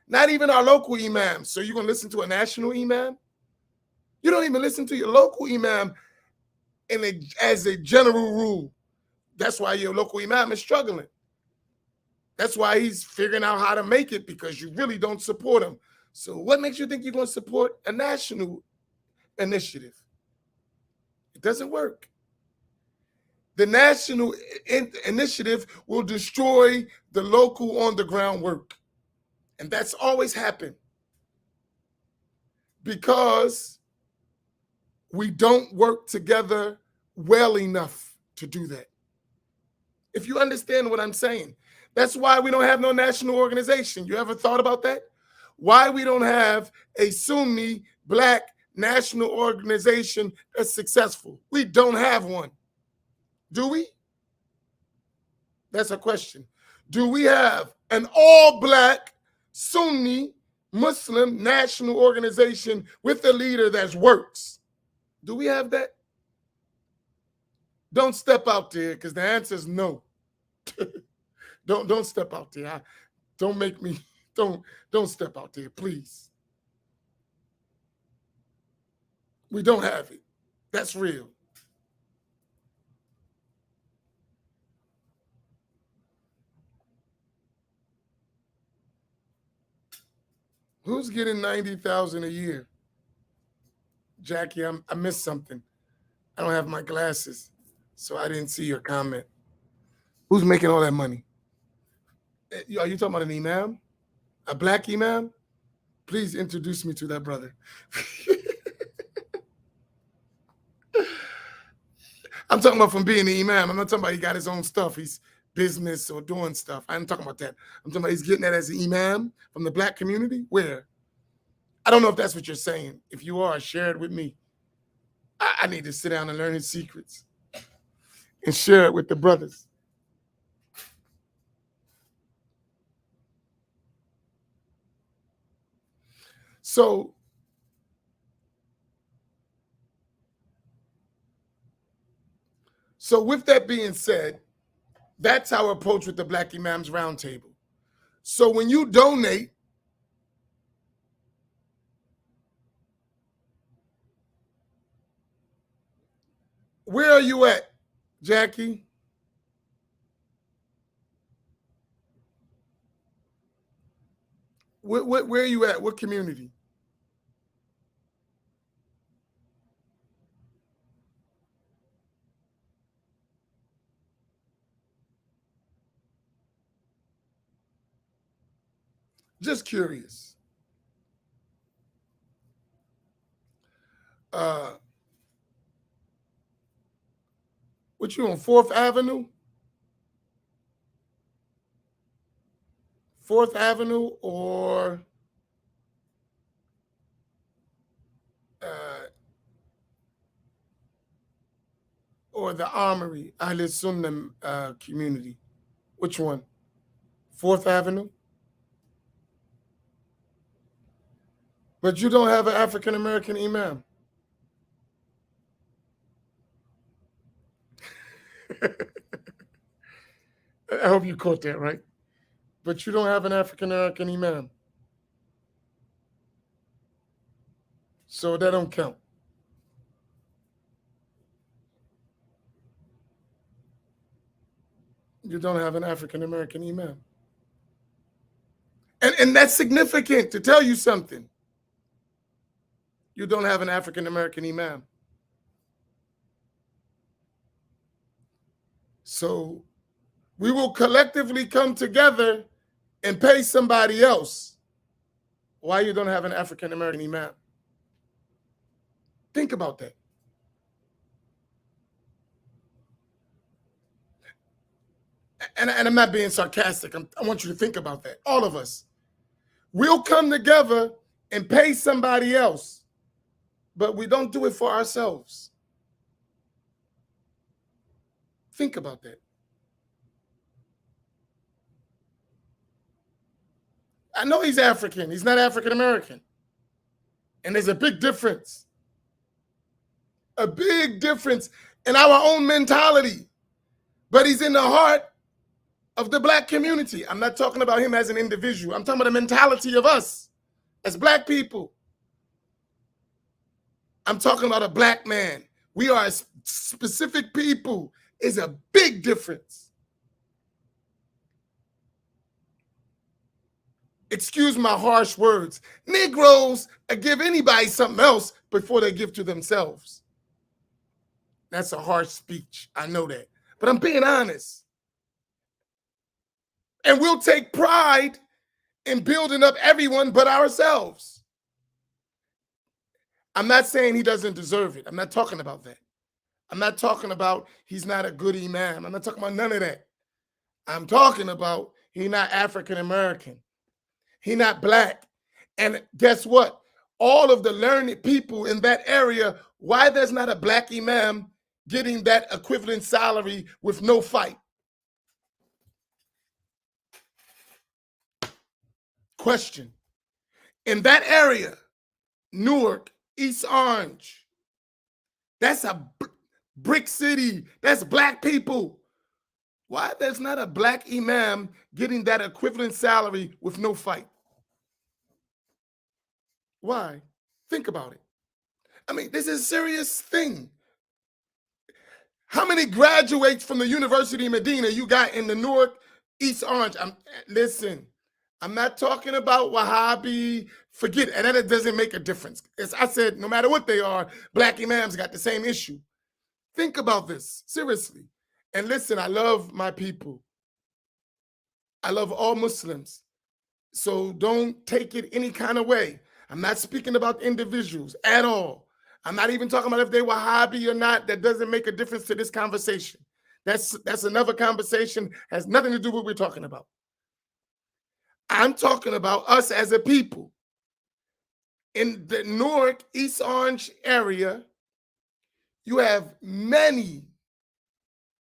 not even our local imams. So you're going to listen to a national imam? You don't even listen to your local imam as a general rule. That's why your local imam is struggling. That's why he's figuring out how to make it, because you really don't support him. So what makes you think you're going to support a national initiative? It doesn't work. The national initiative will destroy the local on the ground work. And that's always happened because we don't work together well enough to do that. If you understand what I'm saying, that's why we don't have no national organization. You ever thought about that? Why we don't have a Sunni black national organization that's successful? We don't have one. Do we? That's a question. Do we have an all-black Sunni Muslim national organization with a leader that works? Do we have that? Don't step out there, because the answer is no. Don't step out there. Don't make me, don't step out there, please. We don't have it. That's real. Who's getting 90,000 a year? Jackie, I missed something. I don't have my glasses, so I didn't see your comment. Who's making all that money? Are you talking about an imam? A black imam? Please introduce me to that brother. I'm talking about from being the imam. I'm not talking about he got his own stuff. He's business or doing stuff. I'm talking about that. I'm talking about he's getting that as an imam from the black community. Where? I don't know if that's what you're saying. If you are, share it with me. I need to sit down and learn his secrets and share it with the brothers. So with that being said, that's our approach with the Black Imams Roundtable. So when you donate, where are you at, Jackie? Where are you at? What community? Just curious. What you on 4th Avenue? 4th Avenue or the Armory, Ahl Sunnah community? Which one? 4th Avenue? But you don't have an African American imam. I hope you caught that, right? But you don't have an African American imam. So that don't count. You don't have an African American imam. And that's significant to tell you something. You don't have an African American imam. So we will collectively come together and pay somebody else. Why you don't have an African American imam? Think about that. And I'm not being sarcastic. I want you to think about that. All of us. We'll come together and pay somebody else, but we don't do it for ourselves. Think about that. I know he's African. He's not African American. And there's a big difference. A big difference in our own mentality. But he's in the heart of the black community. I'm not talking about him as an individual. I'm talking about the mentality of us as black people. I'm talking about a black man. We are a specific people. Is a big difference. Excuse my harsh words. Negroes give anybody something else before they give to themselves. That's a harsh speech. I know that. But I'm being honest. And we'll take pride in building up everyone but ourselves. I'm not saying he doesn't deserve it. I'm not talking about that. I'm not talking about he's not a good imam. I'm not talking about none of that. I'm talking about he's not African American. He's not black. And guess what? All of the learned people in that area, why there's not a black imam getting that equivalent salary with no fight? Question. In that area, Newark, East Orange, that's a brick city. That's black people. Why there's not a black imam getting that equivalent salary with no fight? Why? Think about it. I mean, this is a serious thing. How many graduates from the University of Medina you got in the Newark, East Orange? Listen, I'm not talking about Wahhabi. Forget it. And that doesn't make a difference. As I said, no matter what they are, black imams got the same issue. Think about this, seriously. And listen, I love my people. I love all Muslims. So don't take it any kind of way. I'm not speaking about individuals at all. I'm not even talking about if they Wahhabi or not. That doesn't make a difference to this conversation. That's another conversation, has nothing to do with what we're talking about. I'm talking about us as a people. In the Newark, East Orange area, you have many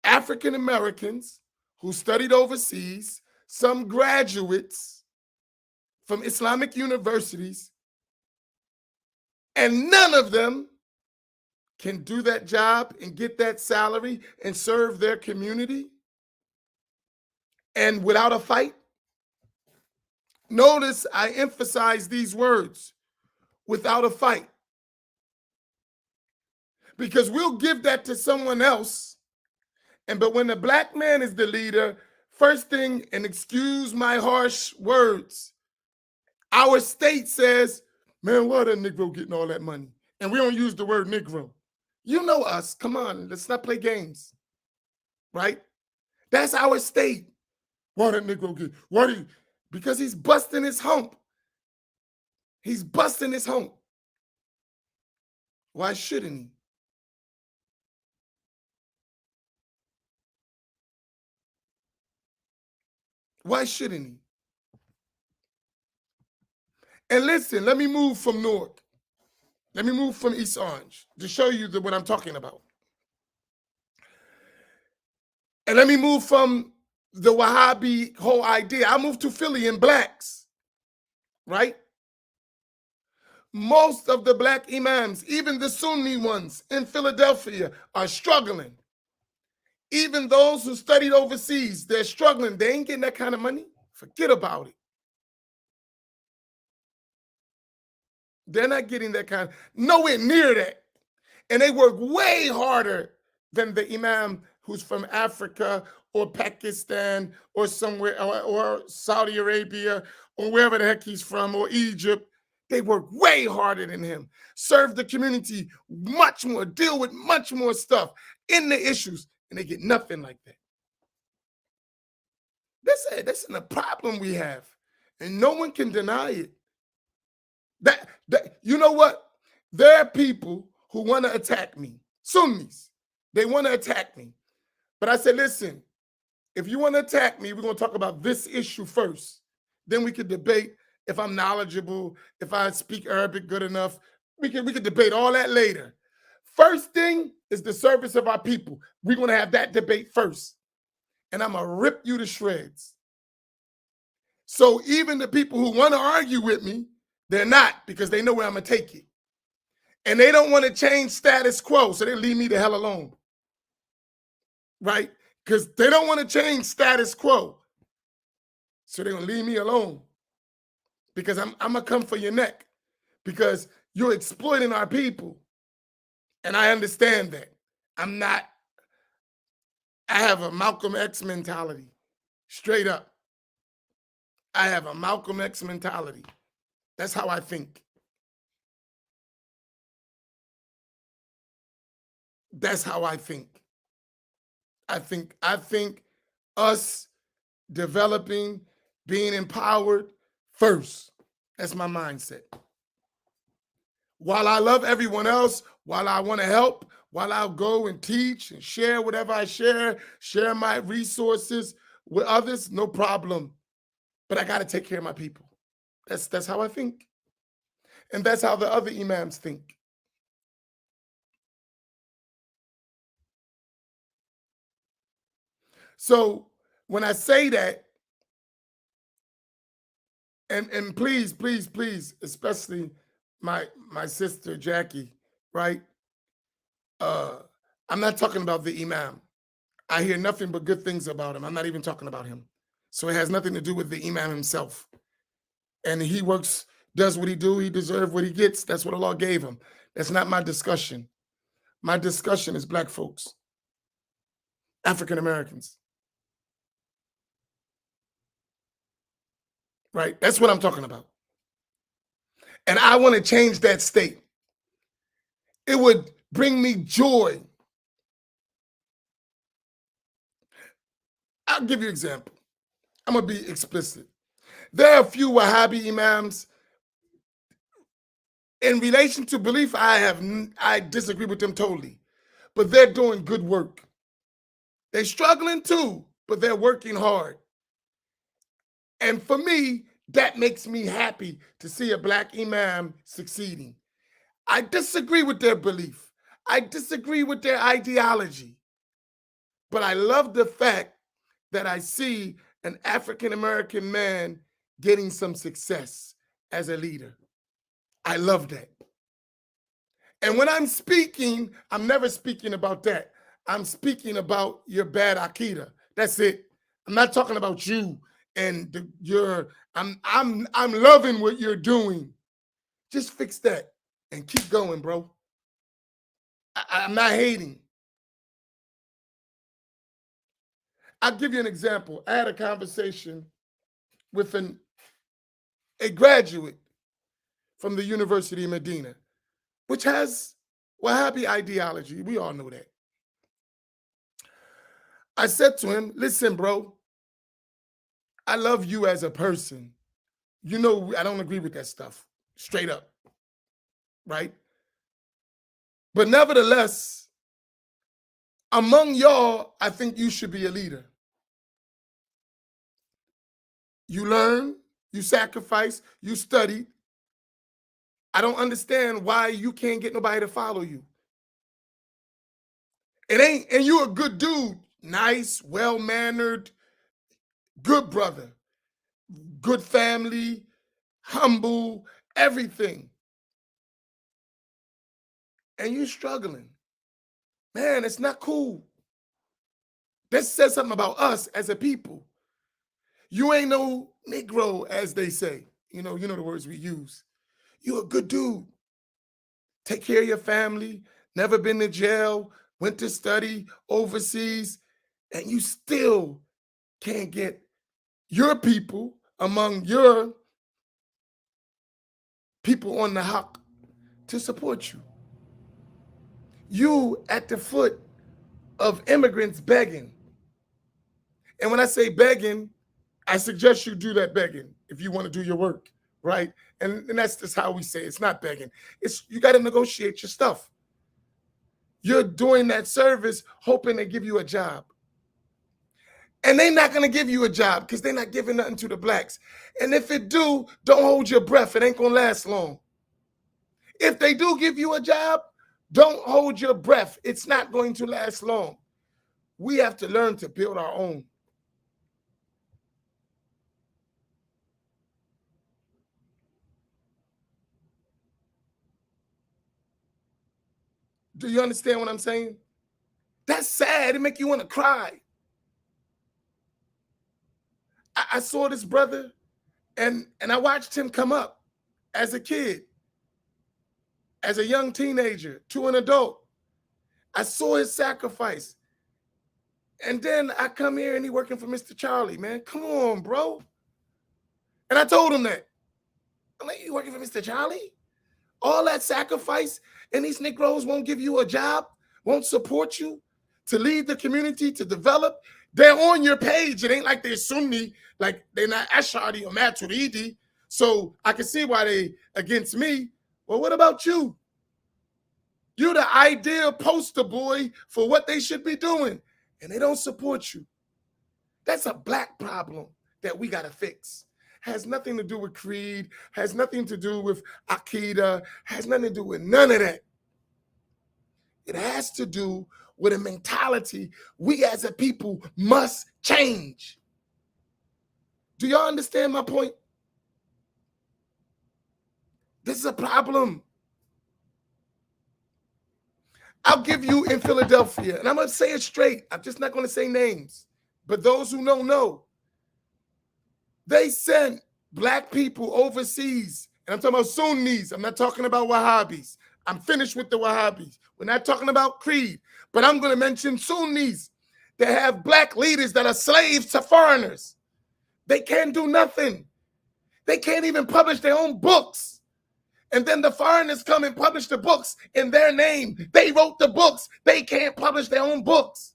African Americans who studied overseas, some graduates from Islamic universities, and none of them can do that job and get that salary and serve their community and without a fight. Notice I emphasize these words, without a fight. Because we'll give that to someone else. But when the black man is the leader, first thing, and excuse my harsh words, our state says, man, why that Negro getting all that money? And we don't use the word Negro. You know us. Come on, let's not play games. Right? That's our state. Why that Negro get? Why do you? Because he's busting his hump. He's busting his hump. Why shouldn't he? Why shouldn't he? And listen, let me move from Newark. Let me move from East Orange to show you what I'm talking about. And let me move from the Wahhabi whole idea. I moved to Philly in blacks, right? Most of the black imams, even the Sunni ones in Philadelphia, are struggling. Even those who studied overseas, they're struggling. They ain't getting that kind of money. Forget about it. They're not getting that kind, nowhere near that. And they work way harder than the imam who's from Africa or Pakistan or somewhere, or Saudi Arabia or wherever the heck he's from, or Egypt. They work way harder than him, serve the community much more, deal with much more stuff in the issues, and they get nothing like that. That's a problem we have, and no one can deny it. That you know what? There are people who want to attack me, Sunnis. They want to attack me. But I said, listen, if you want to attack me, we're going to talk about this issue first. Then we could debate if I'm knowledgeable, if I speak Arabic good enough. We could debate all that later. First thing is the service of our people. We're going to have that debate first. And I'm going to rip you to shreds. So even the people who want to argue with me, they're not, because they know where I'm going to take it. And they don't want to change status quo, so they leave me the hell alone. Right? Because they don't want to change status quo. So they're going to leave me alone. Because I'm going to come for your neck. Because you're exploiting our people. And I understand that. I have a Malcolm X mentality. Straight up. I have a Malcolm X mentality. That's how I think. That's how I think. I think us developing, being empowered first. That's my mindset. While I love everyone else, while I want to help, while I'll go and teach and share whatever I share my resources with others, no problem. But I got to take care of my people. That's how I think. And that's how the other imams think. So when I say that, and please, especially my sister Jackie, right? I'm not talking about the imam. I hear nothing but good things about him. I'm not even talking about him. So it has nothing to do with the imam himself. And he works, does what he do. He deserves what he gets. That's what Allah gave him. That's not my discussion. My discussion is Black folks, African Americans. Right? That's what I'm talking about. And I want to change that state. It would bring me joy. I'll give you an example. I'm going to be explicit. There are a few Wahhabi imams. In relation to belief, I disagree with them totally. But they're doing good work. They're struggling too, but they're working hard. And for me, that makes me happy to see a Black imam succeeding. I disagree with their belief. I disagree with their ideology. But I love the fact that I see an African-American man getting some success as a leader. I love that. And when I'm speaking, I'm never speaking about that. I'm speaking about your bad akida. That's it. I'm not talking about you and I'm loving what you're doing. Just fix that and keep going, bro. I'm not hating. I'll give you an example. I had a conversation with a graduate from the University of Medina, which has Wahhabi ideology. We all know that. I said to him, listen, bro, I love you as a person. You know, I don't agree with that stuff, straight up, right? But nevertheless, among y'all, I think you should be a leader. You learn, you sacrifice, you study. I don't understand why you can't get nobody to follow you. And you a good dude, nice, well-mannered, good brother, good family, humble, everything. And you're struggling. Man, it's not cool. That says something about us as a people. You ain't no Negro, as they say. You know the words we use. You a good dude. Take care of your family, never been to jail, went to study overseas, and you still can't get your people among your people on the hawk to support you. You at the foot of immigrants begging. And when I say begging, I suggest you do that begging if you want to do your work, right? And that's just how we say it. It's not begging. It's you got to negotiate your stuff. You're doing that service hoping they give you a job. And they're not going to give you a job because they're not giving nothing to the Blacks. And if it do, don't hold your breath. It ain't going to last long. If they do give you a job, Don't hold your breath. It's not going to last long. We have to learn to build our own. Do you understand what I'm saying? That's sad. It make you want to cry. I saw this brother and I watched him come up as a kid, as a young teenager, to an adult. I saw his sacrifice. And then I come here and he working for Mr. Charlie, man. Come on, bro. And I told him that. I'm like, you working for Mr. Charlie? All that sacrifice, and these Negroes won't give you a job, won't support you to lead the community, to develop. They're on your page. It ain't like they're Sunni, like they're not Ash'ari or Maturidi. So I can see why they against me. Well, what about you? You're the ideal poster boy for what they should be doing, and they don't support you. That's a black problem that we got to fix. Has nothing to do with creed, has nothing to do with Aqidah, has nothing to do with none of that. It has to do with a mentality we as a people must change. Do y'all understand my point? This is a problem. I'll give you in Philadelphia, and I'm going to say it straight. I'm just not going to say names. But those who know. They sent black people overseas. And I'm talking about Sunnis. I'm not talking about Wahhabis. I'm finished with the Wahhabis. We're not talking about creed. But I'm going to mention Sunnis that have black leaders that are slaves to foreigners. They can't do nothing. They can't even publish their own books. And then the foreigners come and publish the books in their name. They wrote the books. They can't publish their own books.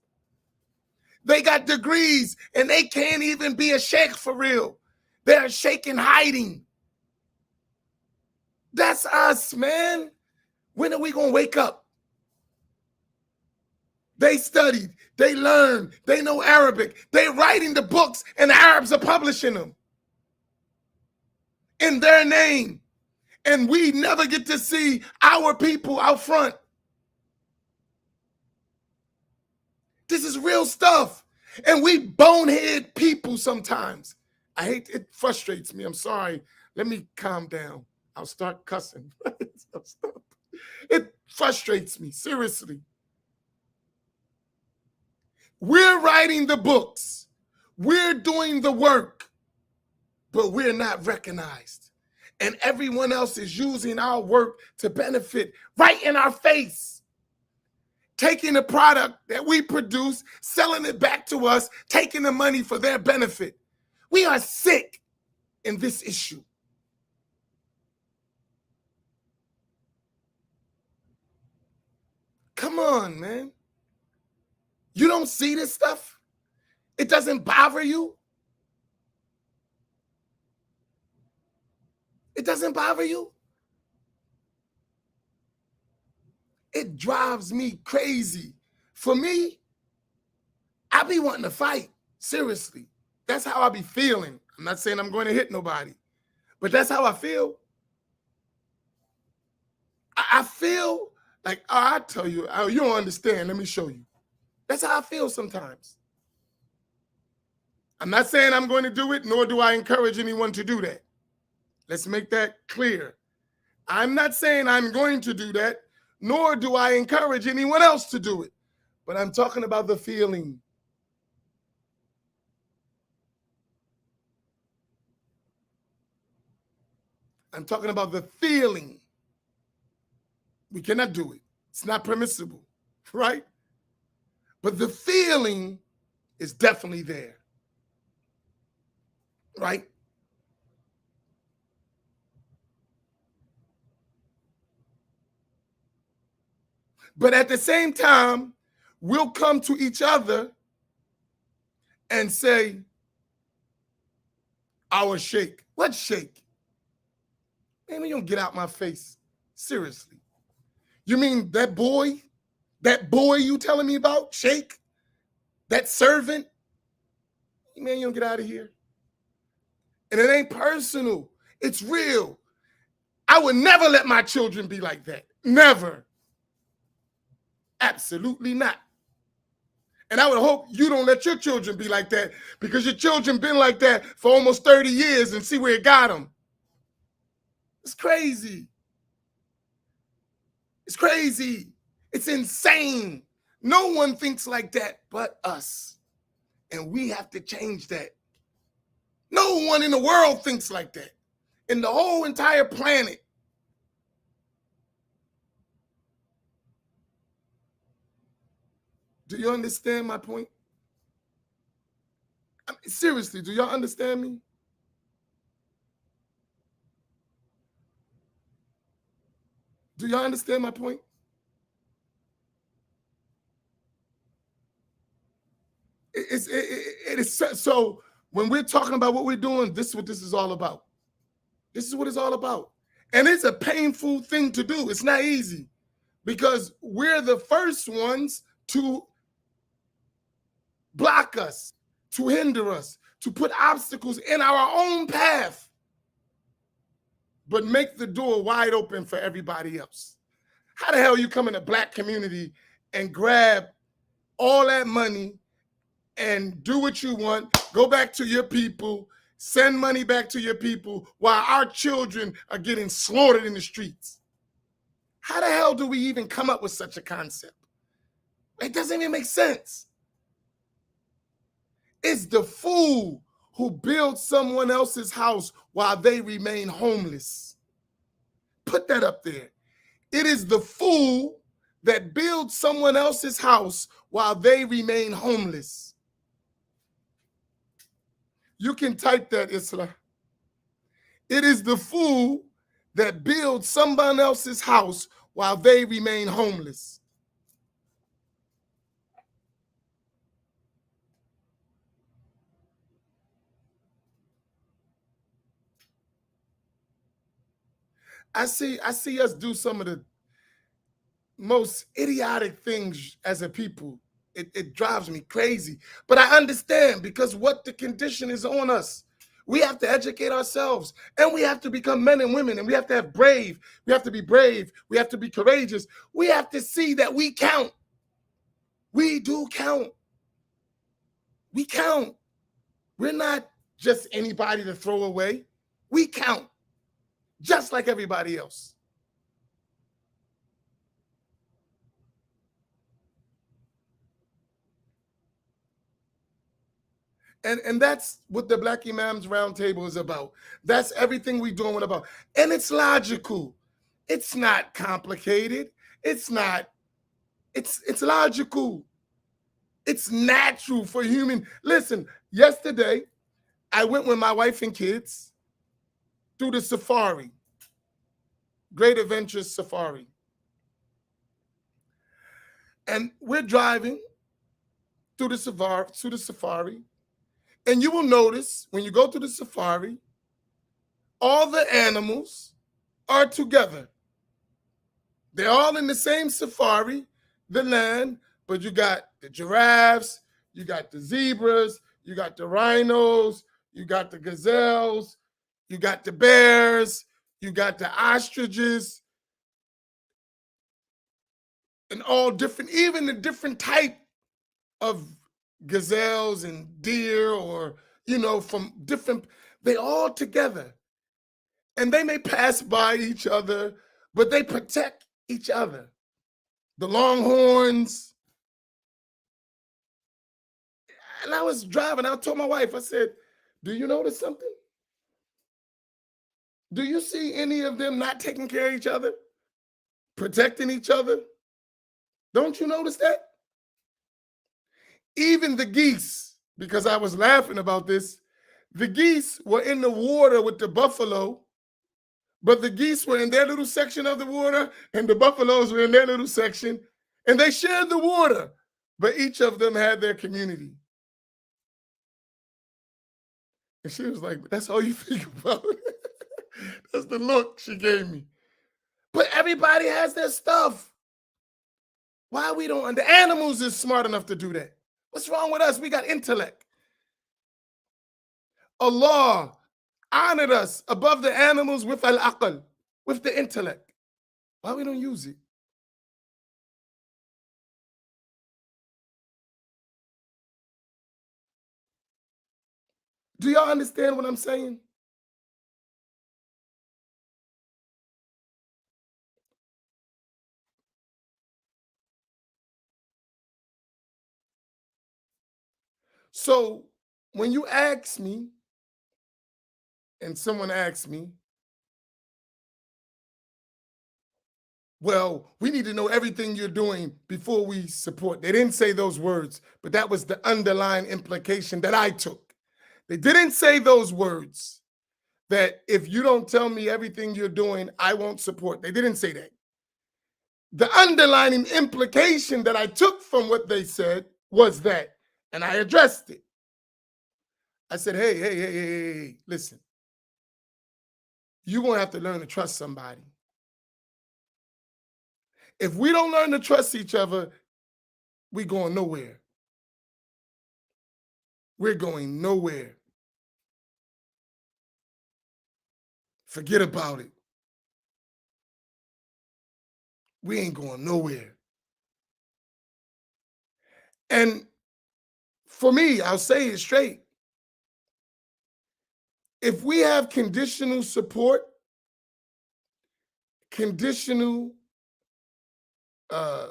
They got degrees and they can't even be a sheikh for real. They're a sheikh in hiding. That's us, man. When are we going to wake up? They studied, they learned, they know Arabic. They're writing the books and the Arabs are publishing them in their name. And we never get to see our people out front. This is real stuff. And we bonehead people sometimes. I hate it. Frustrates me. I'm sorry. Let me calm down. I'll start cussing. It frustrates me, seriously. We're writing the books. We're doing the work, but we're not recognized. And everyone else is using our work to benefit right in our face. Taking the product that we produce, selling it back to us, taking the money for their benefit. We are sick in this issue. Come on, man. You don't see this stuff? It doesn't bother you? It doesn't bother you? It drives me crazy. For me, I be wanting to fight, seriously. That's how I be feeling. I'm not saying I'm going to hit nobody, but that's how I feel. I feel like, oh, I tell you, oh, you don't understand. Let me show you. That's how I feel sometimes. I'm not saying I'm going to do it, nor do I encourage anyone to do that. Let's make that clear. I'm not saying I'm going to do that, nor do I encourage anyone else to do it. But I'm talking about the feeling. I'm talking about the feeling. We cannot do it. It's not permissible, right? But the feeling is definitely there, right? But at the same time, we'll come to each other and say, our sheikh. What sheikh? Man, you don't get out my face. Seriously. You mean that boy? That boy you telling me about, sheikh? That servant? Man, you don't get out of here. And it ain't personal. It's real. I would never let my children be like that. Never. Absolutely not. And I would hope you don't let your children be like that, because your children been like that for almost 30 years and see where it got them. It's crazy. It's crazy. It's insane. No one thinks like that but us. And we have to change that. No one in the world thinks like that. In the whole entire planet. Do you understand my point? I mean, seriously, do y'all understand me? Do y'all understand my point? It is so when we're talking about what we're doing, this is what this is all about. This is what it's all about. And it's a painful thing to do. It's not easy, because we're the first ones to block us, to hinder us, to put obstacles in our own path, but make the door wide open for everybody else. How the hell you come in a black community and grab all that money and do what you want, go back to your people, send money back to your people, while our children are getting slaughtered in the streets? How the hell do we even come up with such a concept? It doesn't even make sense. It's the fool who builds someone else's house while they remain homeless. Put that up there. It is the fool that builds someone else's house while they remain homeless. You can type that, Isla. It is the fool that builds someone else's house while they remain homeless. I see us do some of the most idiotic things as a people. It drives me crazy. But I understand, because what the condition is on us. We have to educate ourselves, and we have to become men and women, and we have to have brave. We have to be brave. We have to be courageous. We have to see that we count. We do count. We count. We're not just anybody to throw away. We count just like everybody else. And that's what the Black Imams Roundtable is about. That's everything we're doing about. And it's logical. It's not complicated. It's not, it's logical. It's natural for human. Listen, yesterday, I went with my wife and kids through the safari, Great Adventures Safari. And we're driving through the safari, and you will notice when you go through the safari, all the animals are together. They're all in the same safari, the land, but you got the giraffes, you got the zebras, you got the rhinos, you got the gazelles, you got the bears, you got the ostriches, and all different, even the different type of gazelles and deer, or, from different, they all together. And they may pass by each other, but they protect each other. The longhorns. And I was driving, I told my wife, I said, do you notice something? Do you see any of them not taking care of each other, protecting each other? Don't you notice that? Even the geese, because I was laughing about this, the geese were in the water with the buffalo, but the geese were in their little section of the water, and the buffaloes were in their little section, and they shared the water, but each of them had their community. And she was like, that's all you think about? That's the look she gave me. But everybody has their stuff. Why we don't? And the animals is smart enough to do that. What's wrong with us? We got intellect. Allah honored us above the animals with al-aql, with the intellect. Why we don't use it? Do y'all understand what I'm saying? So when you ask me, and someone asks me, well, we need to know everything you're doing before we support. They didn't say those words, but that was the underlying implication that I took. They didn't say those words that if you don't tell me everything you're doing, I won't support. They didn't say that. The underlying implication that I took from what they said was that, and I addressed it. I said, hey, listen, you're going to have to learn to trust somebody. If we don't learn to trust each other, we're going nowhere. We're going nowhere. Forget about it. We ain't going nowhere. And for me, I'll say it straight. If we have conditional support, conditional uh,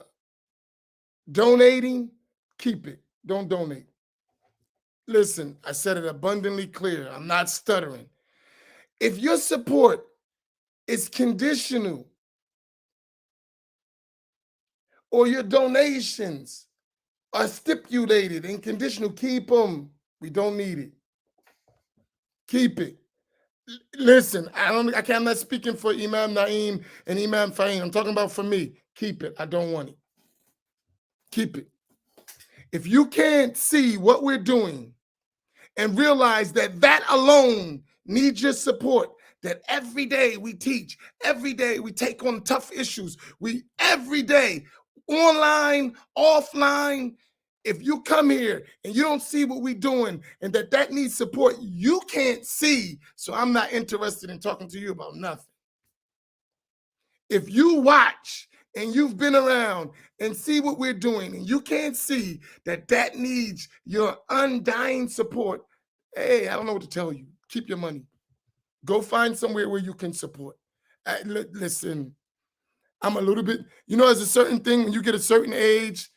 donating, keep it. Don't donate. Listen, I said it abundantly clear. I'm not stuttering. If your support is conditional or your donations are stipulated and conditional, keep them. We don't need it. Keep it. Listen, I'm not speaking for Imam Naim and Imam Fahim. I'm talking about for me. Keep it. I don't want it. Keep it. If you can't see what we're doing and realize that that alone needs your support, that every day we teach, every day we take on tough issues, we every day, online, offline, if you come here and you don't see what we're doing and that needs support, you can't see. So I'm not interested in talking to you about nothing. If you watch and you've been around and see what we're doing and you can't see that needs your undying support, hey, I don't know what to tell you. Keep your money. Go find somewhere where you can support. Listen, I'm a little bit, there's a certain thing when you get a certain age,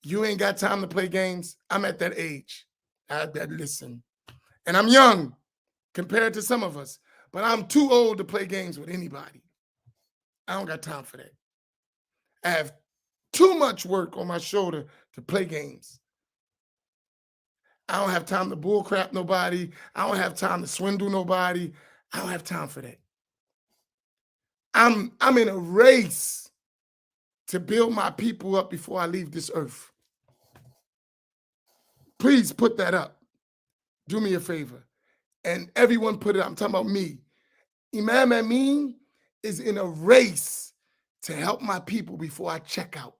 you ain't got time to play games. I'm at that age. Listen, and I'm young compared to some of us, but I'm too old to play games with anybody. I don't got time for that. I have too much work on my shoulder to play games. I don't have time to bullcrap nobody. I don't have time to swindle nobody. I don't have time for that. I'm in a race to build my people up before I leave this earth. Please put that up. Do me a favor. And everyone put it up. I'm talking about me. Imam Amin is in a race to help my people before I check out.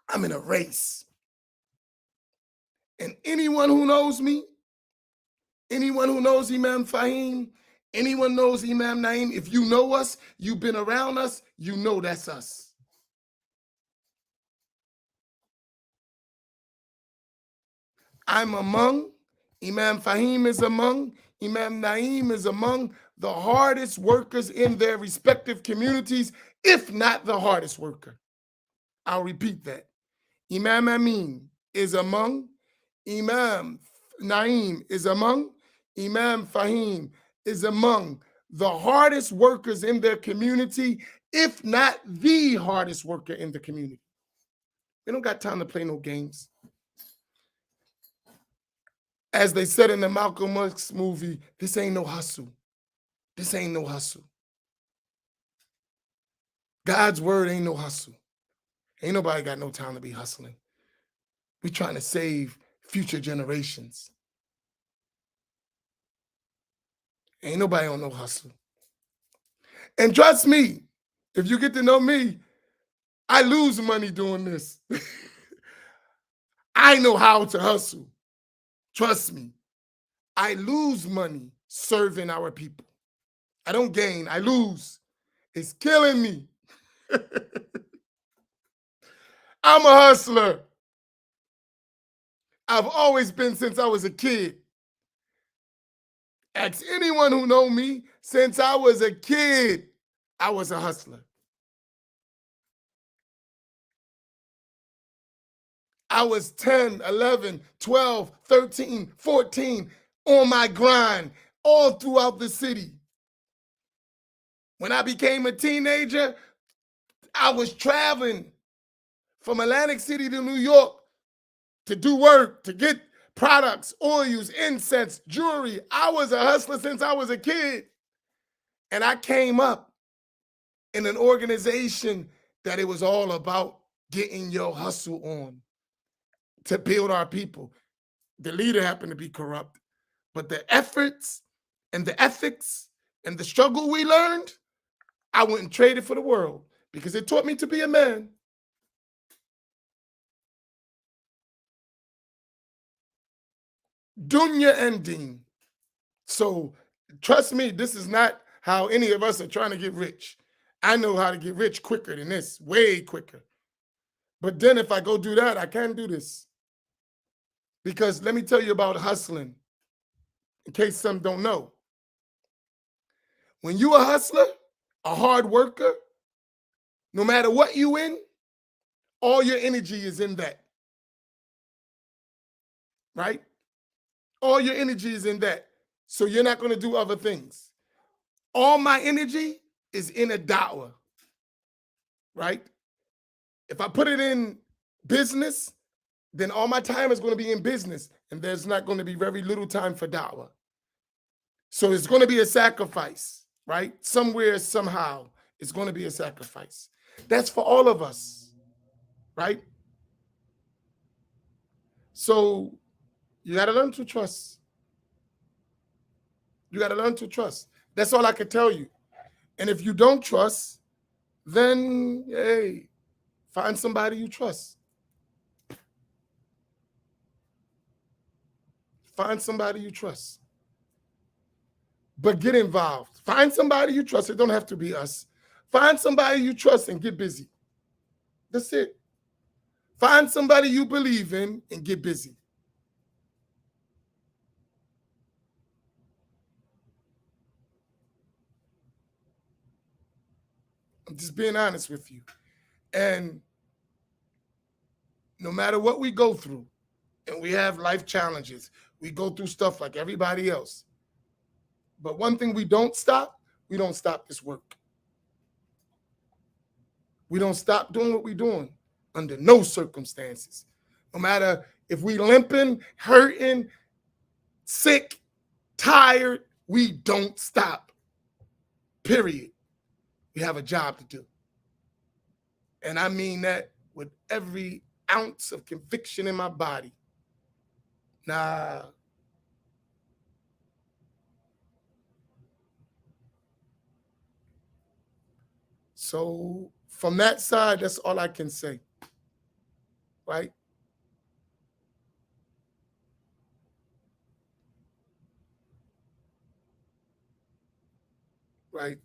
I'm in a race. And anyone who knows me, anyone who knows Imam Fahim, anyone knows Imam Naim, if you know us, you've been around us, you know that's us. I'm among, Imam Fahim is among, Imam Naim is among the hardest workers in their respective communities, if not the hardest worker. I'll repeat that. Imam Amin is among, Imam Naim is among, Imam Fahim is among the hardest workers in their community, if not the hardest worker in the community. We don't got time to play no games. As they said in the Malcolm X movie, this ain't no hustle. This ain't no hustle. God's word ain't no hustle. Ain't nobody got no time to be hustling. We trying to save future generations. Ain't nobody on no hustle. And trust me, if you get to know me, I lose money doing this. I know how to hustle. Trust me. I lose money serving our people. I don't gain, I lose. It's killing me. I'm a hustler. I've always been since I was a kid. Ask anyone who know me. Since I was a kid, I was a hustler. I was 10, 11, 12, 13, 14 on my grind all throughout the city. When I became a teenager, I was traveling from Atlantic City to New York to do work, to get products, oils, incense, jewelry. I was a hustler since I was a kid. And I came up in an organization that it was all about getting your hustle on to build our people. The leader happened to be corrupt, but the efforts and the ethics and the struggle we learned, I wouldn't trade it for the world because it taught me to be a man. Dunya and Deen. So trust me, this is not how any of us are trying to get rich. I know how to get rich quicker than this, way quicker. But then if I go do that, I can't do this. Because let me tell you about hustling, in case some don't know. When you a hustler, a hard worker, no matter what you in, all your energy is in that. Right? All your energy is in that. So you're not going to do other things. All my energy is in a da'wah. Right? If I put it in business, then all my time is going to be in business, and there's not going to be very little time for da'wah. So it's going to be a sacrifice, right? Somewhere, somehow, it's going to be a sacrifice. That's for all of us, right? So you got to learn to trust. You got to learn to trust. That's all I can tell you. And if you don't trust, then, hey, find somebody you trust. Find somebody you trust. But get involved. Find somebody you trust. It don't have to be us. Find somebody you trust and get busy. That's it. Find somebody you believe in and get busy. I'm just being honest with you. And no matter what we go through, and we have life challenges, we go through stuff like everybody else. But one thing we don't stop this work. We don't stop doing what we're doing under no circumstances. No matter if we limping, hurting, sick, tired, we don't stop. Period. We have a job to do. And I mean that with every ounce of conviction in my body. Nah. So from that side, that's all I can say. Right? Right?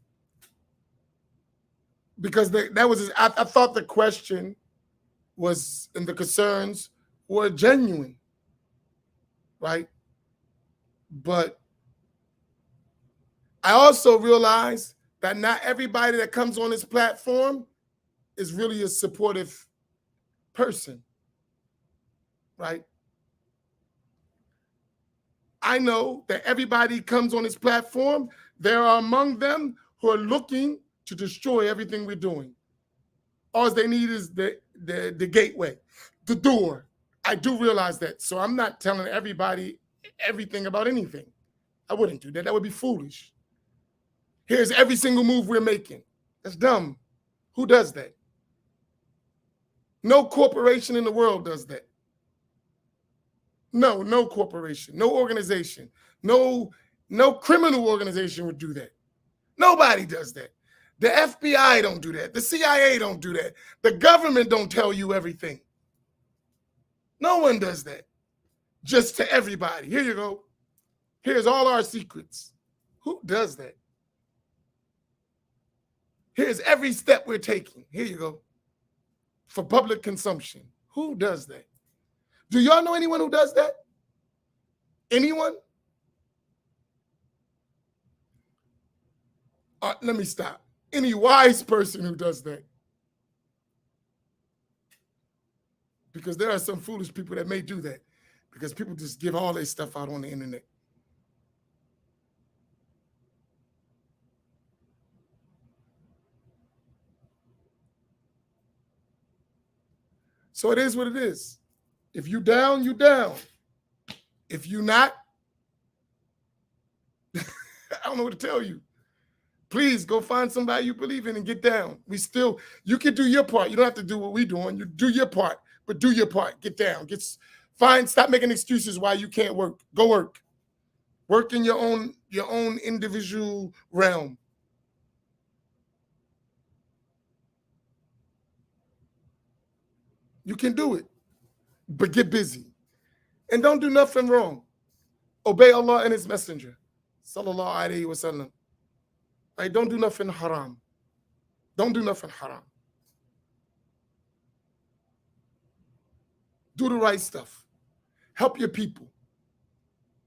Because that was, I thought the question was, and the concerns were genuine. Right? But I also realized that not everybody that comes on this platform is really a supportive person. Right? I know that everybody comes on this platform. There are among them who are looking to destroy everything we're doing. All they need is the gateway, the door. I do realize that. So I'm not telling everybody everything about anything. I wouldn't do that. That would be foolish. Here's every single move we're making. That's dumb. Who does that? No corporation in the world does that. No corporation, no organization, no criminal organization would do that. Nobody does that. The FBI don't do that. The CIA don't do that. The government don't tell you everything. No one does that. Just to everybody. Here you go. Here's all our secrets. Who does that? Here's every step we're taking. Here you go. For public consumption. Who does that? Do y'all know anyone who does that? Anyone? Let me stop. Any wise person who does that. Because there are some foolish people that may do that. Because people just give all their stuff out on the internet. So it is what it is. If you down, you down. If you not, I don't know what to tell you. Please go find somebody you believe in and get down. You can do your part. You don't have to do what we're doing. You do your part, but do your part. Get down. Stop making excuses why you can't work. Go work. Work in your own individual realm. You can do it, but get busy. And don't do nothing wrong. Obey Allah and His Messenger. Sallallahu alayhi wa sallam. Right? Don't do nothing haram. Don't do nothing haram. Do the right stuff. Help your people.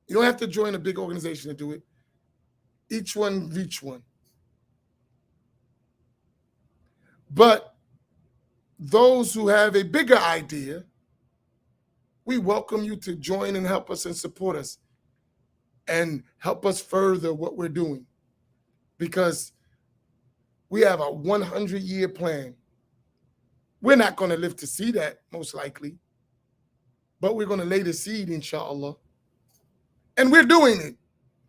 You don't have to join a big organization to do it. Each one reach one. But those who have a bigger idea, we welcome you to join and help us and support us and help us further what we're doing. Because we have a 100-year plan. We're not going to live to see that, most likely. But we're going to lay the seed, inshallah. And we're doing it.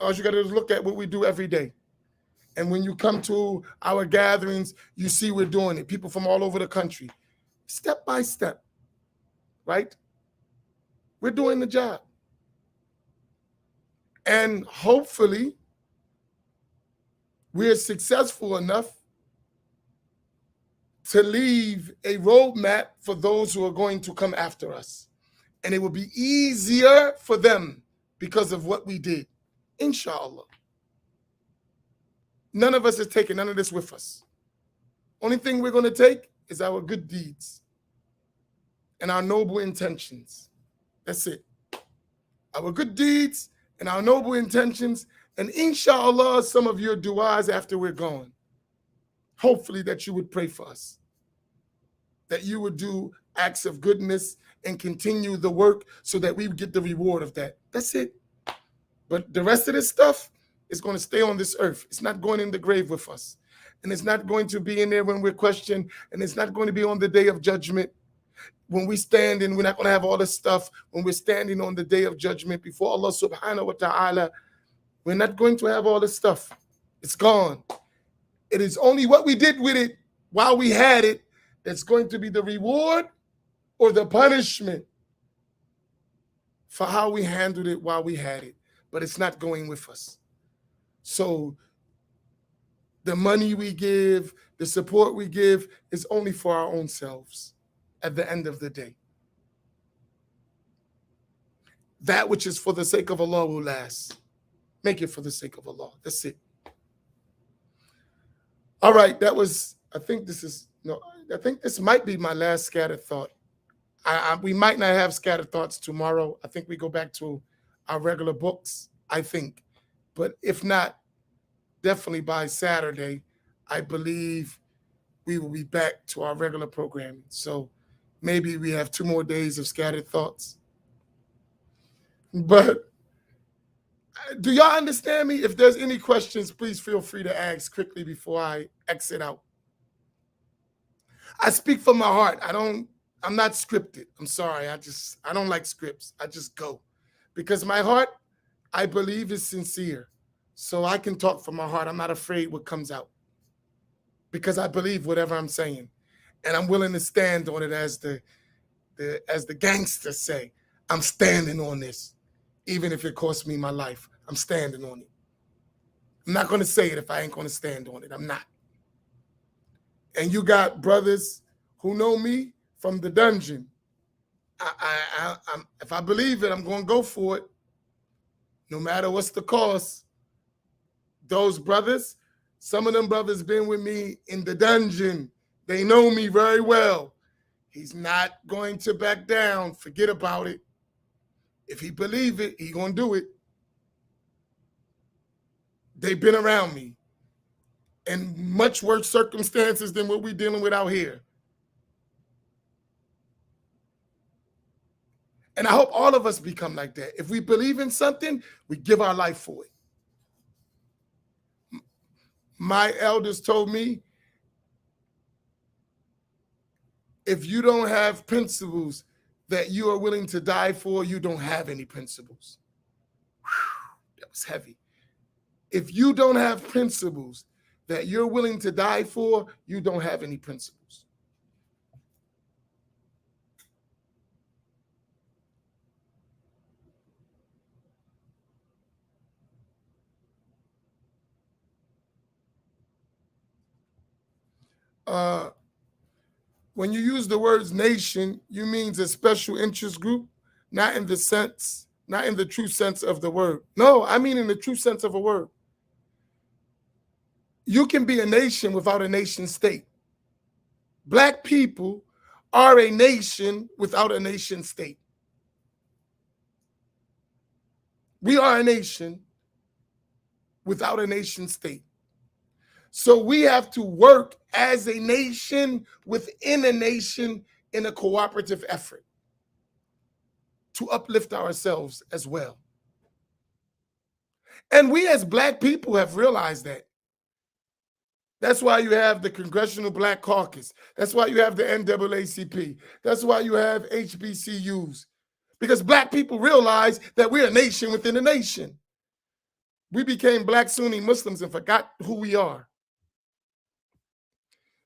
All you got to do is look at what we do every day. And when you come to our gatherings, you see we're doing it. People from all over the country, step by step, right? We're doing the job. And hopefully, we're successful enough to leave a roadmap for those who are going to come after us. And it will be easier for them because of what we did, inshallah. None of us is taking none of this with us. Only thing we're going to take is our good deeds and our noble intentions. That's it. Our good deeds and our noble intentions, and inshallah, some of your du'as after we're gone. Hopefully that you would pray for us, that you would do acts of goodness and continue the work so that we would get the reward of that. That's it. But the rest of this stuff is going to stay on this earth. It's not going in the grave with us. And it's not going to be in there when we're questioned. And it's not going to be on the day of judgment. When we stand and we're not going to have all this stuff. When we're standing on the day of judgment before Allah subhanahu wa ta'ala, we're not going to have all this stuff. It's gone. It is only what we did with it while we had it that's going to be the reward or the punishment for how we handled it while we had it. But it's not going with us. So the money we give, the support we give is only for our own selves at the end of the day. That which is for the sake of Allah will last. Make it for the sake of Allah. That's it. All right, I think this might be my last scattered thought. We might not have scattered thoughts tomorrow. I think we go back to our regular books, I think. But if not, definitely by Saturday, I believe we will be back to our regular programming. So maybe we have 2 more days of scattered thoughts. But do y'all understand me? If there's any questions, please feel free to ask quickly before I exit out. I speak from my heart. I'm not scripted. I'm sorry. I don't like scripts. I just go. Because my heart, I believe, is sincere. So I can talk from my heart. I'm not afraid what comes out. Because I believe whatever I'm saying. And I'm willing to stand on it as the gangsters say. I'm standing on this. Even if it costs me my life. I'm standing on it. I'm not going to say it if I ain't going to stand on it. I'm not. And you got brothers who know me from the dungeon. If I believe it, I'm going to go for it. No matter what's the cost. Those brothers, some of them brothers been with me in the dungeon. They know me very well. He's not going to back down. Forget about it. If he believe it, he going to do it. They've been around me. in much worse circumstances than what we're dealing with out here. And I hope all of us become like that. If we believe in something, we give our life for it. My elders told me, if you don't have principles that you are willing to die for, you don't have any principles. Whew, that was heavy. If you don't have principles that you're willing to die for, you don't have any principles. When you use the words nation, you means a special interest group, not in the true sense of the word. No, I mean in the true sense of a word. You can be a nation without a nation state. Black people are a nation without a nation state. We are a nation without a nation state. So we have to work as a nation within a nation in a cooperative effort to uplift ourselves as well. And we as Black people have realized that. That's why you have the Congressional Black Caucus. That's why you have the NAACP. That's why you have HBCUs. Because Black people realize that we're a nation within a nation. We became Black Sunni Muslims and forgot who we are.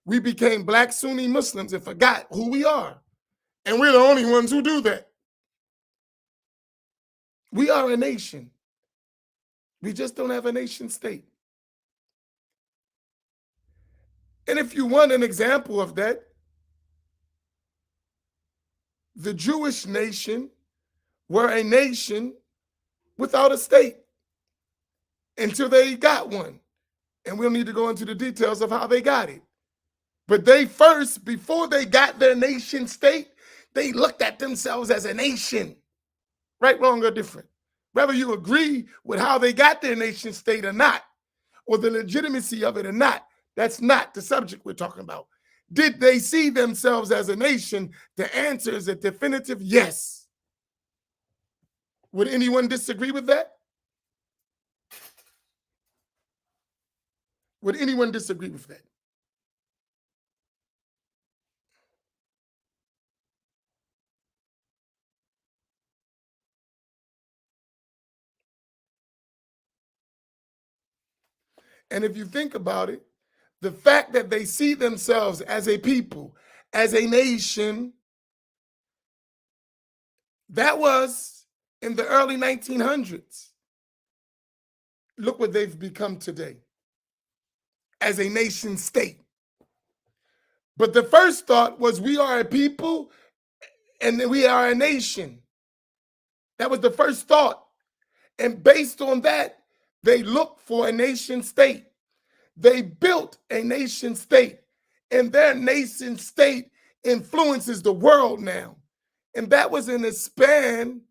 We became Black Sunni Muslims and forgot who we are. And we're the only ones who do that. We are a nation. We just don't have a nation state. And if you want an example of that, the Jewish nation were a nation without a state until they got one. And we'll need to go into the details of how they got it. But they first, before they got their nation state, they looked at themselves as a nation. Right, wrong, or different. Whether you agree with how they got their nation state or not, or the legitimacy of it or not, that's not the subject we're talking about. Did they see themselves as a nation? The answer is a definitive yes. Would anyone disagree with that? Would anyone disagree with that? And if you think about it, the fact that they see themselves as a people, as a nation, that was in the early 1900s. Look what they've become today as a nation state. But the first thought was we are a people and we are a nation. That was the first thought. And based on that, they looked for a nation state. They built a nation state, and their nation state influences the world now. And that was in a span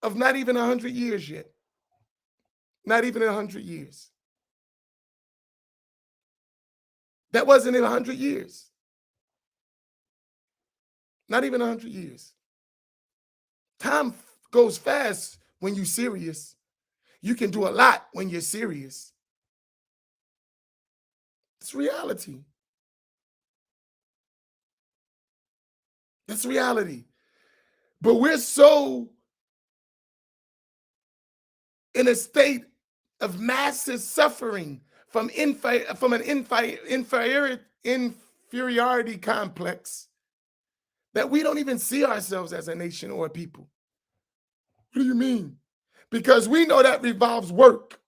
of not even 100 years yet. Not even 100 years. That wasn't in 100 years. Not even 100 years. Time goes fast when you're serious. You can do a lot when you're serious. It's reality. That's reality. But we're so in a state of massive suffering from an inferiority complex that we don't even see ourselves as a nation or a people. What do you mean? Because we know that involves work.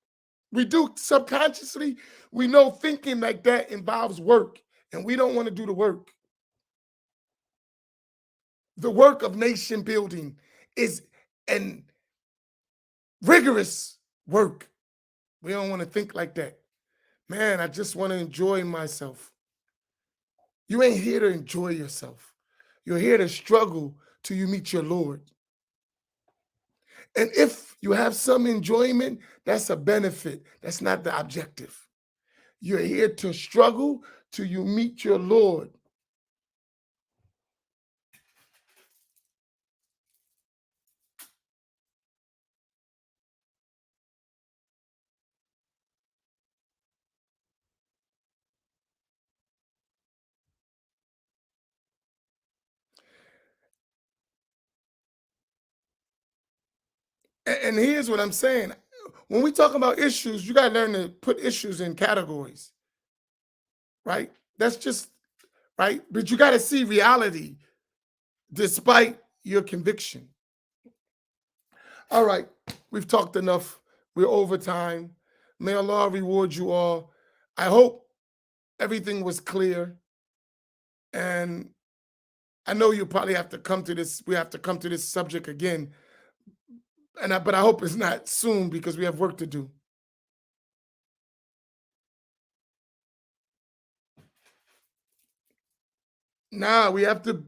We do subconsciously. We know thinking like that involves work, and we don't want to do the work. The work of nation building is an rigorous work. We don't want to think like that. Man, I just want to enjoy myself. You ain't here to enjoy yourself. You're here to struggle till you meet your Lord. And if you have some enjoyment, that's a benefit. That's not the objective. You're here to struggle till you meet your Lord. And here's what I'm saying. When we talk about issues, you got to learn to put issues in categories, right? That's just right. But you got to see reality despite your conviction. All right, we've talked enough. We're over time. May Allah reward you all. I hope everything was clear. And I know you probably have to come to this. We have to come to this subject again. But I hope it's not soon because we have work to do. Nah, we have to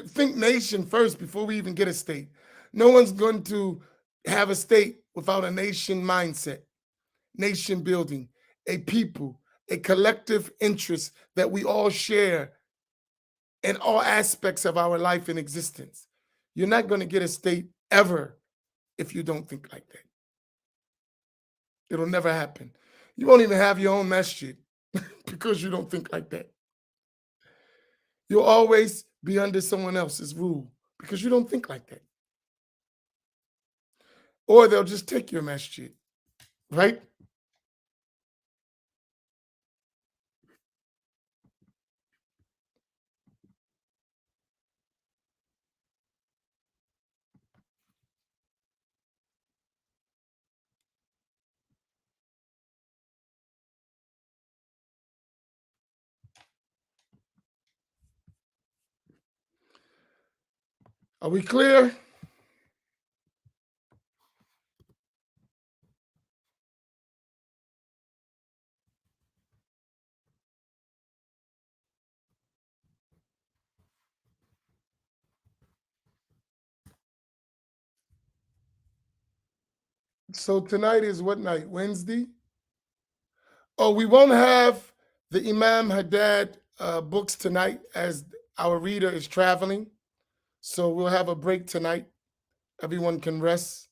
think nation first before we even get a state. No one's going to have a state without a nation mindset, nation building, a people, a collective interest that we all share in all aspects of our life and existence. You're not going to get a state ever if you don't think like that. It'll never happen. You won't even have your own masjid because you don't think like that. You'll always be under someone else's rule because you don't think like that. Or they'll just take your masjid, right? Are we clear? So tonight is what night? Wednesday? Oh, we won't have the Imam Haddad books tonight as our reader is traveling. So we'll have a break tonight. Everyone can rest.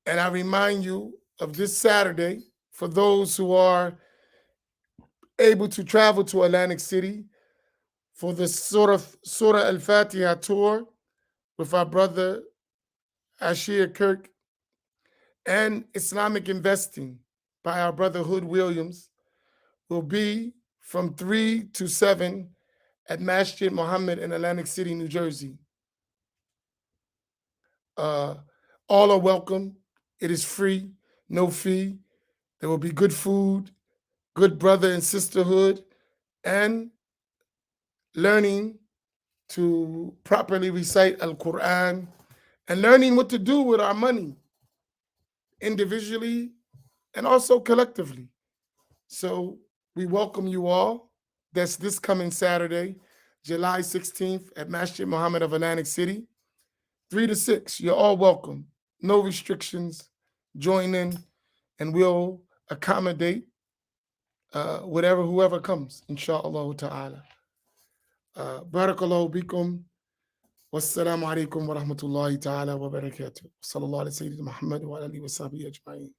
And I remind you of this Saturday for those who are able to travel to Atlantic City for the Surah Al-Fatiha tour with our brother Ashir Kirk and Islamic investing by our brother Hood Williams will be from 3 to 7 at Masjid Muhammad in Atlantic City, New Jersey. All are welcome. It is free, no fee. There will be good food, good brother and sisterhood, and learning to properly recite Al Quran and learning what to do with our money individually and also collectively. So we welcome you all. That's this coming Saturday, July 16th at Masjid Muhammad of Atlantic City, 3 to 6. You're all welcome. No restrictions. Join in and we'll accommodate whoever comes, inshallah ta'ala. Barakallahu bikum. Wassalamu alaikum wa rahmatullahi ta'ala wa barakatuh. Sallallahu alayhi wa sallam Muhammad wa alihi wa sahbihi ajma'in.